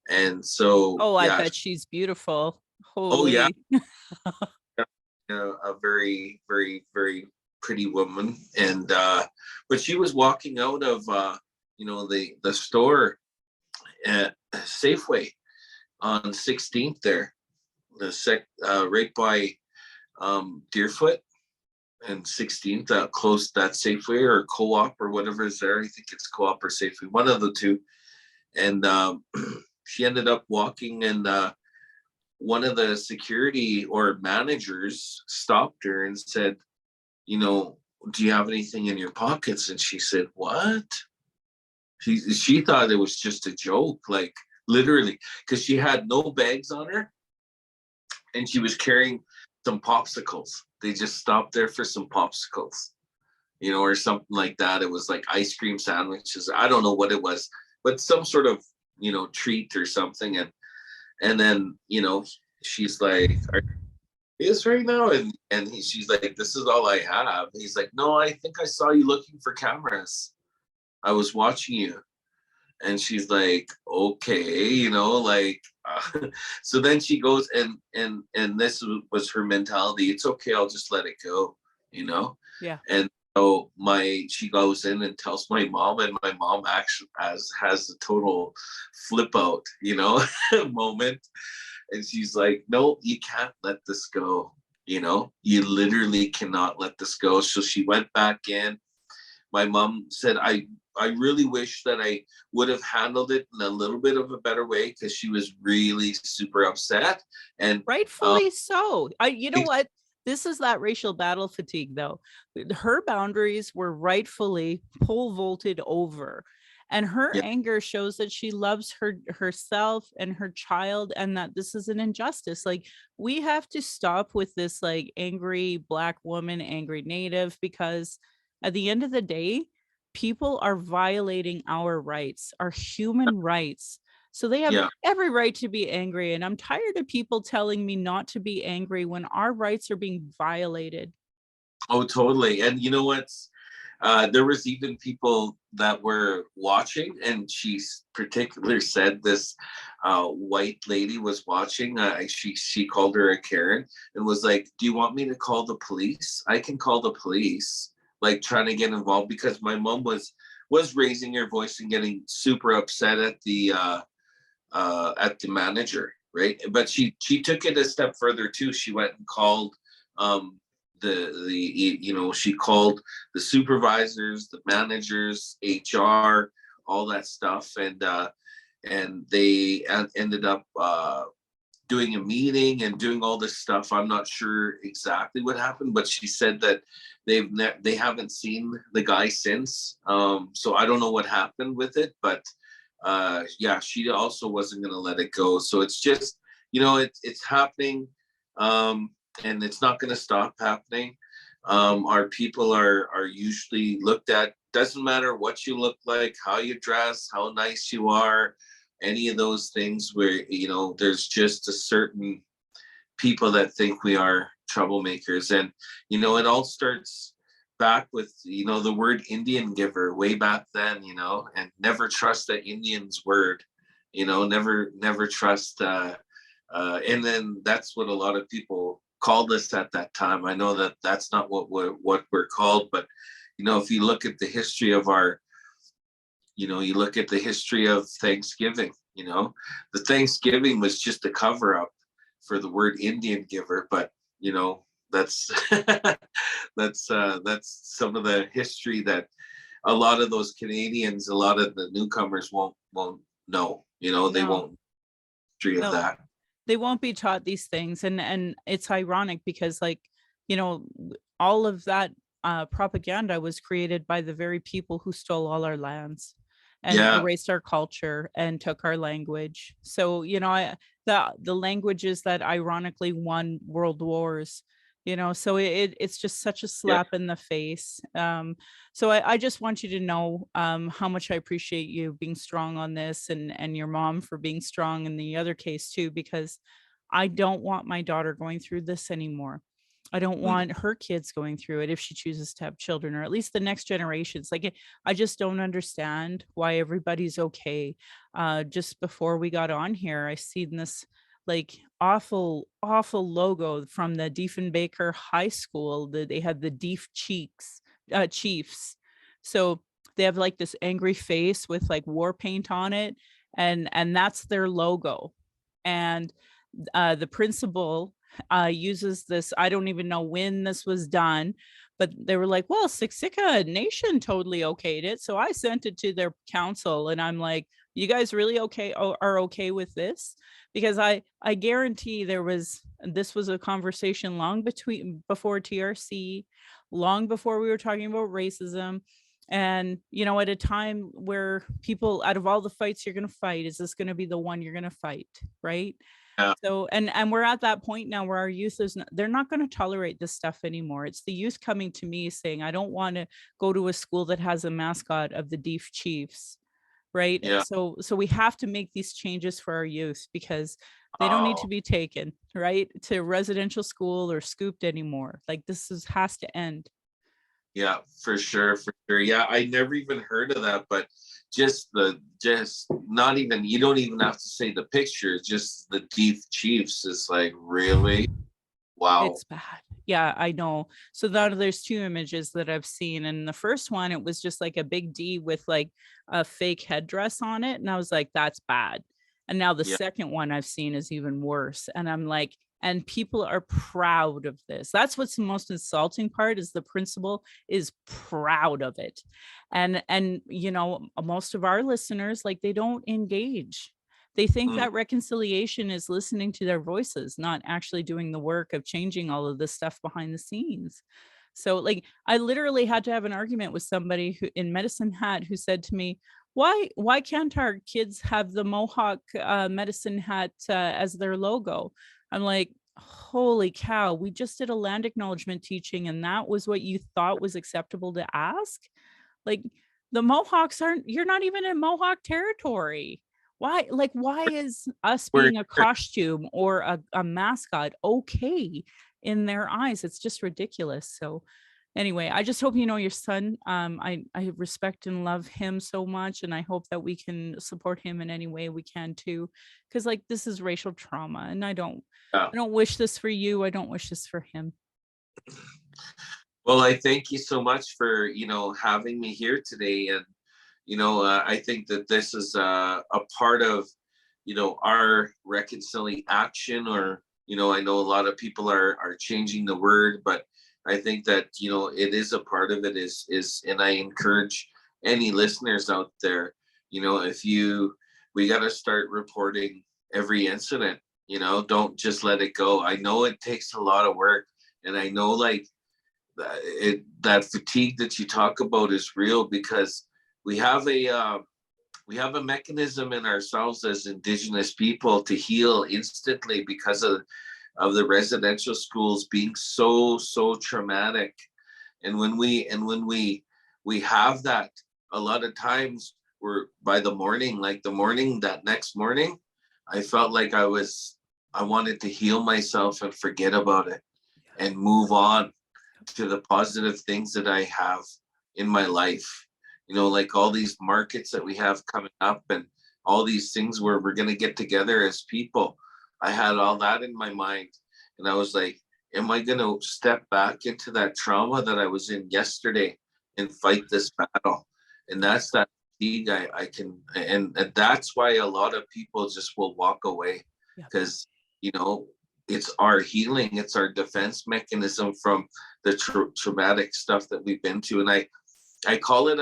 And so, Oh, I yeah. bet she's beautiful. Oh yeah. Holy. A very, very, very pretty woman. And but she was walking out of the store at Safeway on 16th there, right by Deerfoot and 16th, that close, that Safeway or Co-op or whatever is there. I think it's Co-op or Safeway, one of the two. And she ended up walking, and one of the security or managers stopped her and said, do you have anything in your pockets? And she said, what? She thought it was just a joke, like literally, because she had no bags on her and she was carrying some popsicles. They just stopped there for some popsicles, or something like that. It was like ice cream sandwiches. I don't know what it was, but some sort of, treat or something. And then, she's like, are you this right now? And she's like, this is all I have. He's like, no, I think I saw you looking for cameras. I was watching you. And she's like, okay, so then she goes, and this was her mentality. It's okay, I'll just let it go, Yeah. And so she goes in and tells my mom, and my mom actually has a total flip out, moment. And she's like, no, you can't let this go. You literally cannot let this go. So she went back in. My mom said, I really wish that I would have handled it in a little bit of a better way, because she was really super upset. And Rightfully so. You know what? This is that racial battle fatigue, though. Her boundaries were rightfully pole vaulted over. And her yeah, anger shows that she loves herself and her child, and that this is an injustice. Like, we have to stop with this like angry Black woman, angry Native, because at the end of the day, people are violating our rights, our human rights. So they have yeah. every right to be angry. And I'm tired of people telling me not to be angry when our rights are being violated. Oh, totally. And you know what? There was even people that were watching, and she particularly said this white lady was watching. She called her a Karen and was like, "Do you want me to call the police? I can call the police." Like trying to get involved because my mom was raising her voice and getting super upset at the manager, right? But she took it a step further too. She went and called um, she called the supervisors, the managers, HR, all that stuff, and they ended up doing a meeting and doing all this stuff. I'm not sure exactly what happened, but she said that they haven't seen the guy since. So I don't know what happened with it, but yeah, she also wasn't going to let it go. So it's just, it's happening, and it's not going to stop happening. Our people are usually looked at. Doesn't matter what you look like, how you dress, how nice you are, any of those things where, there's just a certain people that think we are troublemakers. And, it all starts back with, the word Indian giver way back then, and never trust the Indian's word, never trust. And then that's what a lot of people called us at that time. I know that that's not what we're called, but, if you look at the history of you look at the history of Thanksgiving, the Thanksgiving was just a cover up for the word Indian giver, but that's that's some of the history that a lot of those Canadians, a lot of the newcomers won't know. They No, won't history of no, that. they won't be taught these things, and it's ironic because, like, all of that propaganda was created by the very people who stole all our lands and Yeah, erased our culture and took our language. So, the languages that ironically won world wars, so it's just such a yeah. slap in the face. So I just want you to know how much I appreciate you being strong on this, and your mom for being strong in the other case too, because I don't want my daughter going through this anymore. I don't Mm, want her kids going through it if she chooses to have children, or at least the next generations. Like, I just don't understand why everybody's okay. Just before we got on here, I seen this like awful, awful logo from the Diefenbaker High School. They had the Chiefs. So they have like this angry face with like war paint on it, and that's their logo. And the principal uses this. I don't even know when this was done, but they were like, well, Siksika Nation totally okayed it. So I sent it to their council, and I'm like, you guys really are okay with this? Because I guarantee this was a conversation long before TRC, long before we were talking about racism. And, at a time where people, out of all the fights you're going to fight, is this going to be the one you're going to fight? Right. yeah, So, and we're at that point now where our youth they're not going to tolerate this stuff anymore. It's the youth coming to me saying, I don't want to go to a school that has a mascot of the Deef Chiefs. Right. yeah. So we have to make these changes for our youth, because they don't need to Oh, be taken right to residential school or scooped anymore. Like, has to end. yeah, for sure, for sure. Yeah, I never even heard of that, but just not even, you don't even have to say the picture, just the Deep Chiefs is like, really? Wow. It's bad. Yeah, I know. So now there's two images that I've seen. And the first one, it was just like a big D with like a fake headdress on it. And I was like, that's bad. And now the Yeah. second one I've seen is even worse. And I'm like, and people are proud of this. That's what's the most insulting part, is the principal is proud of it. And most of our listeners, like, they don't engage. They think Mm, that reconciliation is listening to their voices, not actually doing the work of changing all of this stuff behind the scenes. So, like, I literally had to have an argument with somebody who in Medicine Hat who said to me, why can't our kids have the Mohawk medicine hat as their logo? I'm like, holy cow, we just did a land acknowledgement teaching, and that was what you thought was acceptable to ask? Like, the Mohawks you're not even in Mohawk territory. Why is us we're being a costume or a mascot okay in their eyes? It's just ridiculous. So Anyway, I just hope you know your son. I respect and love him so much, and I hope that we can support him in any way we can too, because like this is racial trauma, and Yeah. I don't wish this for you. I don't wish this for him. Well, I thank you so much for, having me here today. And, I think that this is a part of, our reconciliation, or, I know a lot of people are changing the word, but I think that, it is a part of it and I encourage any listeners out there, if we got to start reporting every incident, don't just let it go. I know it takes a lot of work, and I know, like, that fatigue that you talk about is real, because we have a mechanism in ourselves as Indigenous people to heal instantly, because of the residential schools being so traumatic. And when we have that, a lot of times we're by the morning, like that next morning, I felt like I wanted to heal myself and forget about it and move on to the positive things that I have in my life. Like all these markets that we have coming up, and all these things where we're going to get together as people. I had all that in my mind. And I was like, am I going to step back into that trauma that I was in yesterday and fight this battle? And that's that fatigue I can, and that's why a lot of people just will walk away, Yeah. because, you know, it's our healing, it's our defense mechanism from the traumatic stuff that we've been to. And I call it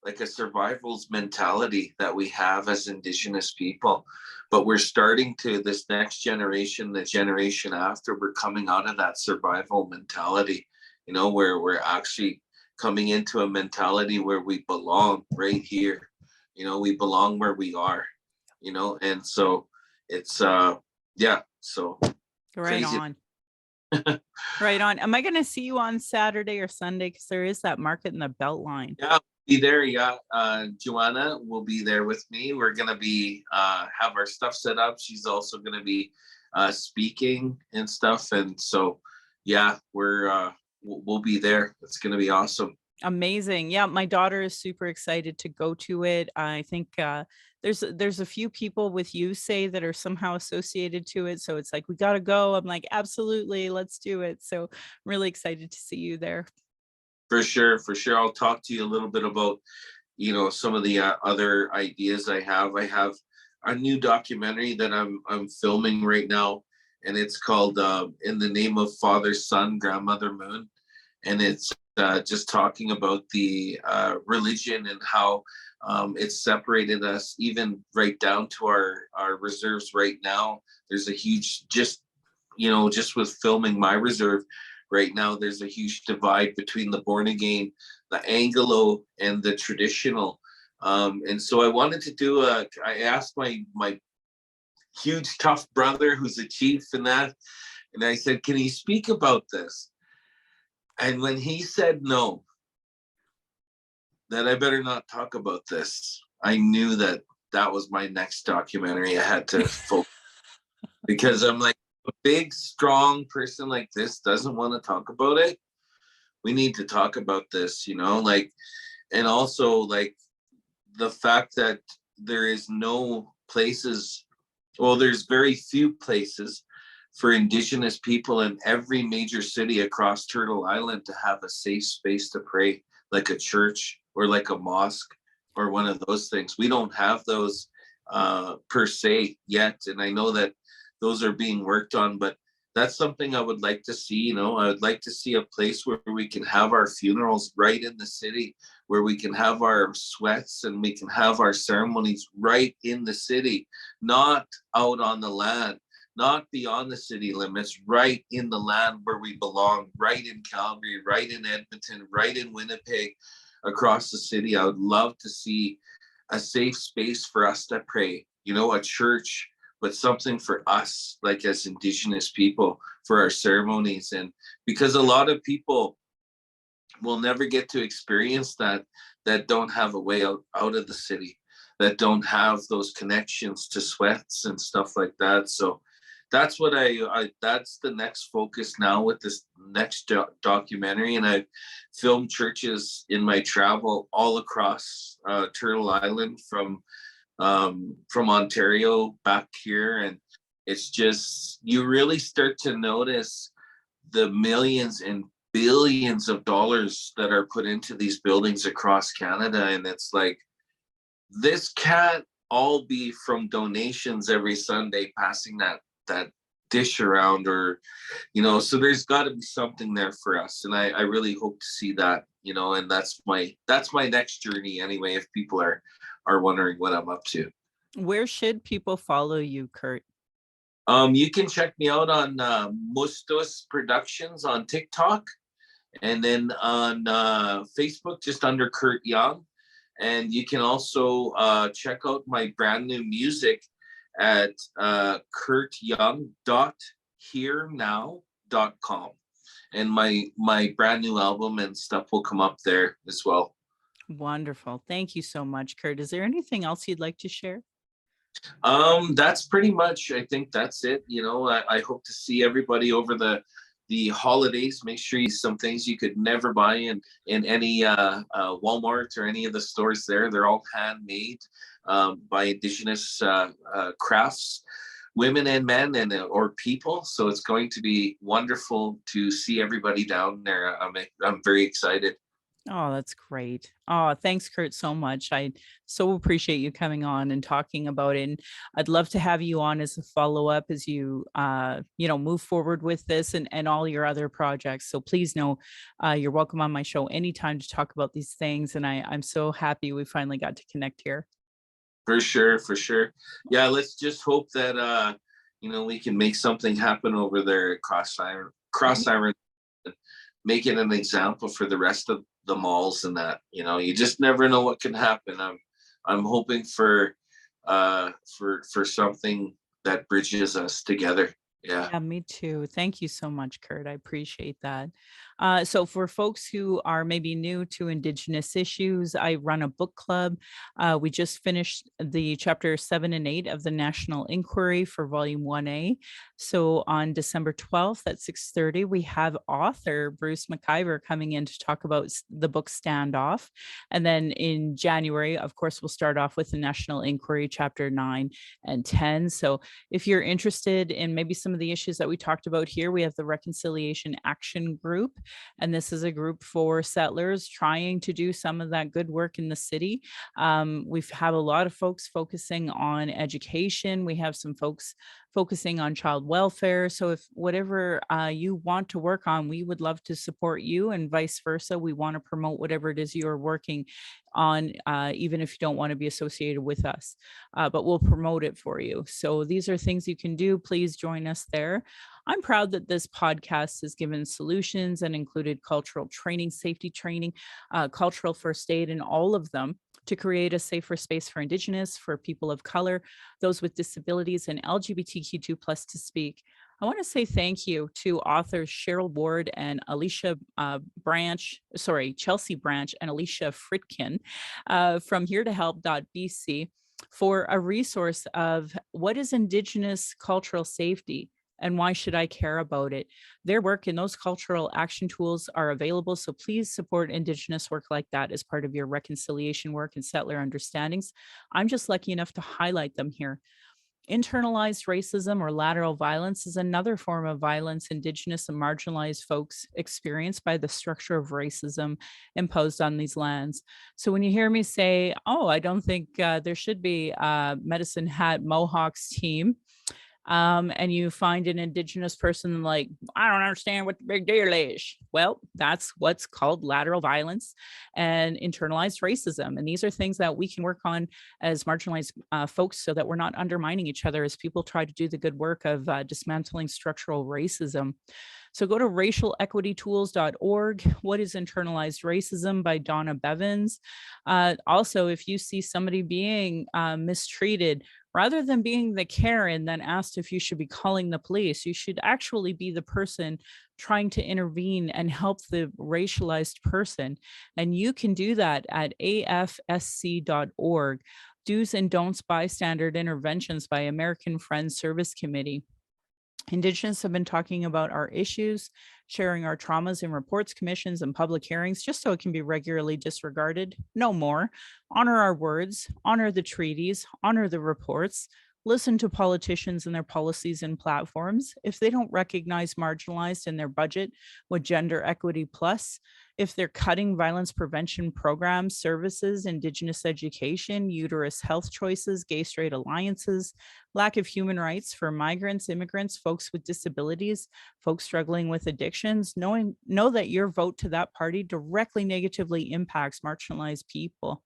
like a survival's mentality that we have as Indigenous people. But we're starting to, this next generation, the generation after, we're coming out of that survival mentality, where we're actually coming into a mentality where we belong right here. We belong where we are, and so it's yeah, so Right crazy. on. Right on. Am I going to see you on Saturday or Sunday? Because there is that market in the Beltline. Yeah, be there. Yeah, Joanna will be there with me. We're gonna be have our stuff set up. She's also gonna be speaking and stuff, and so yeah, we'll be there. It's gonna be awesome. Amazing. Yeah, my daughter is super excited to go to it. I think there's a few people with you say that are somehow associated to it. So it's like, we got to go. I'm like, absolutely, let's do it. So I'm really excited to see you there. For sure, for sure. I'll talk to you a little bit about some of the other ideas I have. I have a new documentary that I'm filming right now, and it's called "In the Name of Father, Son, Grandmother, Moon," and it's just talking about the religion and how it's separated us, even right down to our reserves right now. There's a huge, just with filming my reserve right now, there's a huge divide between the born again, the Anglo, and the traditional. And so I wanted to I asked my huge tough brother who's a chief in that, and I said, can he speak about this? And when he said no, that I better not talk about this, I knew that that was my next documentary I had to focus, because I'm like, a big, strong person like this doesn't want to talk about it. We need to talk about this, like, and also like the fact that there is no places, well, there's very few places for Indigenous people in every major city across Turtle Island to have a safe space to pray, like a church or like a mosque or one of those things. We don't have those per se yet. And I know that those are being worked on, but that's something I would like to see. I would like to see a place where we can have our funerals right in the city, where we can have our sweats and we can have our ceremonies right in the city, not out on the land, not beyond the city limits, right in the land where we belong, right in Calgary, right in Edmonton, right in Winnipeg, across the city. I would love to see a safe space for us to pray, a church, but something for us, like as Indigenous people, for our ceremonies. And because a lot of people will never get to experience that don't have a way out of the city, that don't have those connections to sweats and stuff like that. So that's what that's the next focus now with this next documentary. And I've filmed churches in my travel all across Turtle Island, from Ontario back here. And it's just, you really start to notice the millions and billions of dollars that are put into these buildings across Canada. And it's like, this can't all be from donations every Sunday, passing that dish around, or so there's got to be something there for us. And I really hope to see that, and that's my next journey anyway, if people are wondering what I'm up to. Where should people follow you, Curt? You can check me out on Mustos Productions on TikTok, and then on Facebook, just under Curt Young. And you can also check out my brand new music at curtyoung.herenow.com. And my brand new album and stuff will come up there as well. Wonderful. Thank you so much, Curt. Is there anything else you'd like to share? That's pretty much, I think that's it. I hope to see everybody over the holidays. Make sure you some things you could never buy in any Walmart or any of the stores there. They're all handmade by Indigenous crafts, women and men, and or people. So it's going to be wonderful to see everybody down there. I'm very excited. Oh, that's great. Oh, thanks, Curt, so much. I so appreciate you coming on and talking about it. And I'd love to have you on as a follow-up as you, move forward with this and all your other projects. So please know you're welcome on my show anytime to talk about these things. And I'm so happy we finally got to connect here. For sure, for sure. Yeah, let's just hope that we can make something happen over there at Cross Island, make it an example for the rest of the malls. And that you just never know what can happen. I'm hoping for something that bridges us together. Yeah, me too. Thank you so much, Curt. I appreciate that. So for folks who are maybe new to Indigenous issues, I run a book club. We just finished the chapter 7 and 8 of the National Inquiry for Volume 1A. So on December 12th at 6:30, we have author Bruce McIver coming in to talk about the book Standoff. And then in January, of course, we'll start off with the National Inquiry, chapter 9 and 10. So if you're interested in maybe some of the issues that we talked about here, we have the Reconciliation Action Group. And this is a group for settlers trying to do some of that good work in the city. We've had a lot of folks focusing on education. We have some folks focusing on child welfare. So if whatever you want to work on, we would love to support you, and vice versa. We want to promote whatever it is you're working on, even if you don't want to be associated with us, but we'll promote it for you. So these are things you can do. Please join us there. I'm proud that this podcast has given solutions and included cultural training, safety training, cultural first aid, and all of them to create a safer space for Indigenous, for people of color, those with disabilities, and LGBTQ2+ to speak. I want to say thank you to authors Cheryl Ward and Chelsea Branch and Alicia Fritkin from heretohelp.bc for a resource of what is Indigenous cultural safety and why should I care about it. Their work and those cultural action tools are available, so please support Indigenous work like that as part of your reconciliation work and settler understandings. I'm just lucky enough to highlight them here. Internalized racism or lateral violence is another form of violence Indigenous and marginalized folks experience by the structure of racism imposed on these lands. So when you hear me say, oh, I don't think there should be a Medicine Hat Mohawks team, and you find an Indigenous person like, I don't understand what the big deal is. Well, that's what's called lateral violence and internalized racism. And these are things that we can work on as marginalized folks so that we're not undermining each other as people try to do the good work of dismantling structural racism. So go to racialequitytools.org. What is Internalized Racism by Donna Bevins. Also, if you see somebody being mistreated, rather than being the Karen then asked if you should be calling the police, you should actually be the person trying to intervene and help the racialized person. And you can do that at afsc.org. Do's and Don'ts Bystander Interventions by American Friends Service Committee. Indigenous have been talking about our issues, sharing our traumas in reports, commissions, and public hearings just so it can be regularly disregarded. No more. Honor our words, honor the treaties, honor the reports. Listen to politicians and their policies and platforms. If they don't recognize marginalized in their budget with Gender Equity Plus, if they're cutting violence prevention programs, services, Indigenous education, uterus health choices, gay straight alliances, lack of human rights for migrants, immigrants, folks with disabilities, folks struggling with addictions, know that your vote to that party directly negatively impacts marginalized people.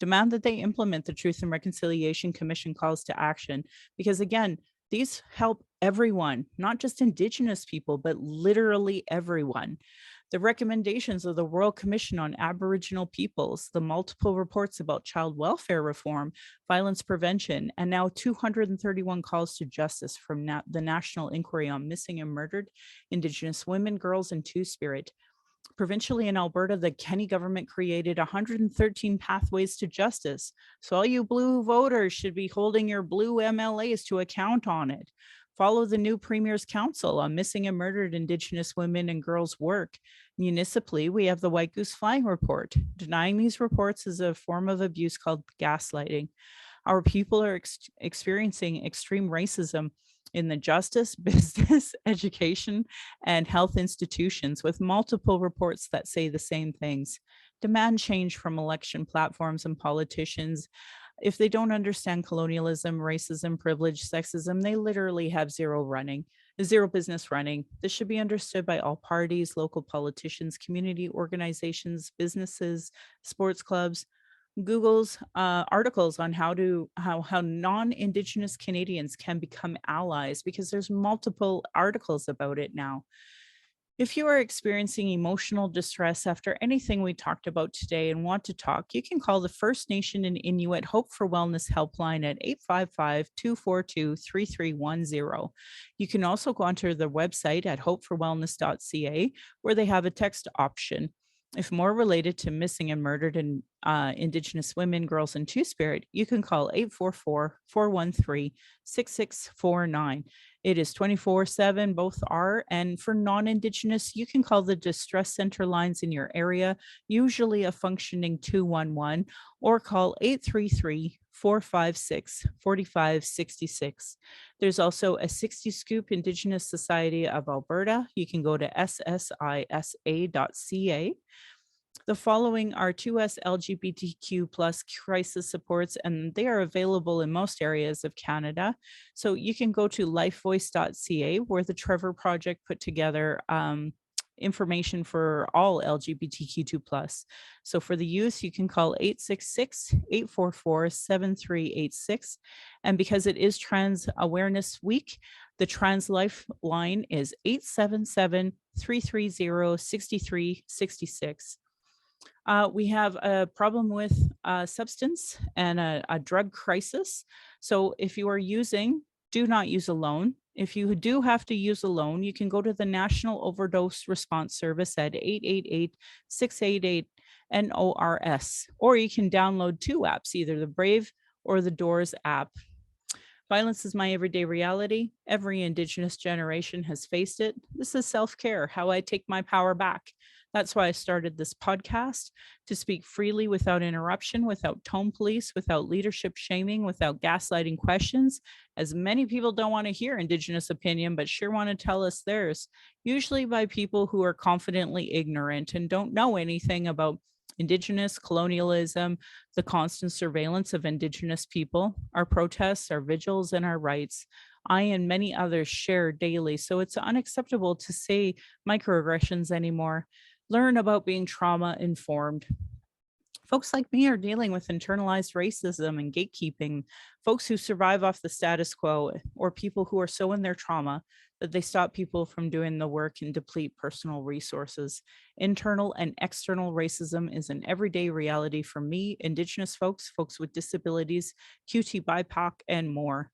Demand that they implement the Truth and Reconciliation Commission calls to action because again, these help everyone, not just Indigenous people, but literally everyone. The recommendations of the Royal Commission on Aboriginal Peoples, the multiple reports about child welfare reform, violence prevention, and now 231 calls to justice from the National Inquiry on Missing and Murdered Indigenous Women, Girls, and Two-Spirit. Provincially in Alberta, the Kenney government created 113 pathways to justice. So all you blue voters should be holding your blue MLAs to account on it. Follow the new Premier's Council on Missing and Murdered Indigenous Women and Girls' work. Municipally, we have the White Goose Flying Report. Denying these reports is a form of abuse called gaslighting. Our people are experiencing extreme racism in the justice, business, education, and health institutions, with multiple reports that say the same things. Demand change from election platforms and politicians. If they don't understand colonialism, racism, privilege, sexism, they literally have zero business running. This should be understood by all parties, local politicians, community organizations, businesses, sports clubs. Google's articles on how non-Indigenous Canadians can become allies, because there's multiple articles about it now. If you are experiencing emotional distress after anything we talked about today and want to talk, you can call the First Nation and Inuit Hope for Wellness helpline at 855-242-3310. You can also go onto their website at hopeforwellness.ca, where they have a text option. If more related to missing and murdered Indigenous women, girls, and Two-Spirit, you can call 844-413-6649. It is 24/7, both are. And for non-Indigenous, you can call the distress center lines in your area, usually a functioning 211, or call 833-456-4566. There's also a 60 Scoop Indigenous Society of Alberta. You can go to ssisa.ca. The following are 2S LGBTQ plus crisis supports, and they are available in most areas of Canada. So you can go to lifevoice.ca, where the Trevor Project put together information for all LGBTQ2 plus. So for the youth, you can call 866-844-7386. And because it is Trans Awareness Week, the Trans Lifeline is 877-330-6366. We have a problem with substance and a drug crisis. So if you are using, do not use alone. If you do have to use alone, you can go to the National Overdose Response Service at 888-688-NORS, or you can download two apps, either the Brave or the Doors app. Violence is my everyday reality. Every Indigenous generation has faced it. This is self-care, how I take my power back. That's why I started this podcast, to speak freely without interruption, without tone police, without leadership shaming, without gaslighting questions, as many people don't want to hear Indigenous opinion, but sure want to tell us theirs, usually by people who are confidently ignorant and don't know anything about Indigenous colonialism, the constant surveillance of Indigenous people, our protests, our vigils, and our rights. I and many others share daily, so it's unacceptable to say microaggressions anymore. Learn about being trauma informed. Folks like me are dealing with internalized racism and gatekeeping, folks who survive off the status quo, or people who are so in their trauma that they stop people from doing the work and deplete personal resources. Internal and external racism is an everyday reality for me, Indigenous folks, folks with disabilities, QT BIPOC, and more.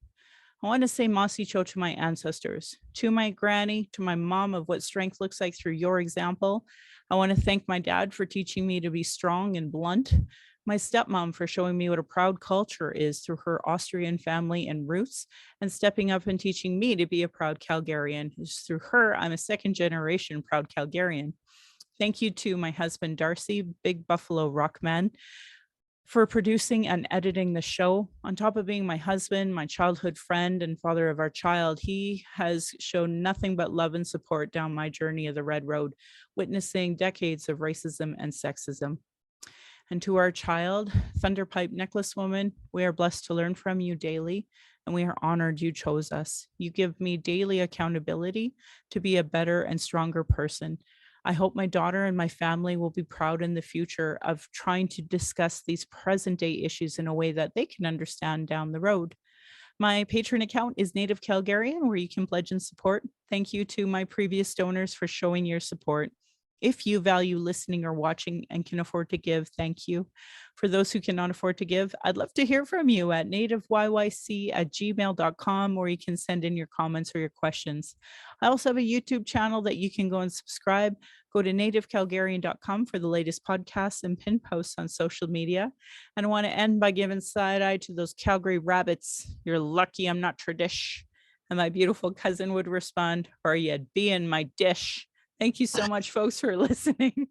I want to say Masicho to my ancestors, to my granny, to my mom, of what strength looks like through your example. I want to thank my dad for teaching me to be strong and blunt. my stepmom for showing me what a proud culture is through her Austrian family and roots, and stepping up and teaching me to be a proud Calgarian. It's through her, I'm a second generation proud Calgarian. Thank you to my husband, Darcy, Big Buffalo Rockman, for producing and editing the show. On top of being my husband, my childhood friend, and father of our child, he has shown nothing but love and support down my journey of the Red Road, witnessing decades of racism and sexism. And to our child, Thunderpipe Necklace Woman, we are blessed to learn from you daily, and we are honored you chose us. You give me daily accountability to be a better and stronger person. I hope my daughter and my family will be proud in the future of trying to discuss these present day issues in a way that they can understand down the road. My patron account is Native Calgarian, where you can pledge and support. Thank you to my previous donors for showing your support. If you value listening or watching and can afford to give, thank you. For those who cannot afford to give, I'd love to hear from you at nativeyyc@gmail.com, where you can send in your comments or your questions. I also have a YouTube channel that you can go and subscribe. Go to nativecalgarian.com for the latest podcasts and pin posts on social media. And I want to end by giving side eye to those Calgary rabbits. You're lucky I'm not tradish. And my beautiful cousin would respond, or you'd be in my dish. Thank you so much, folks, for listening.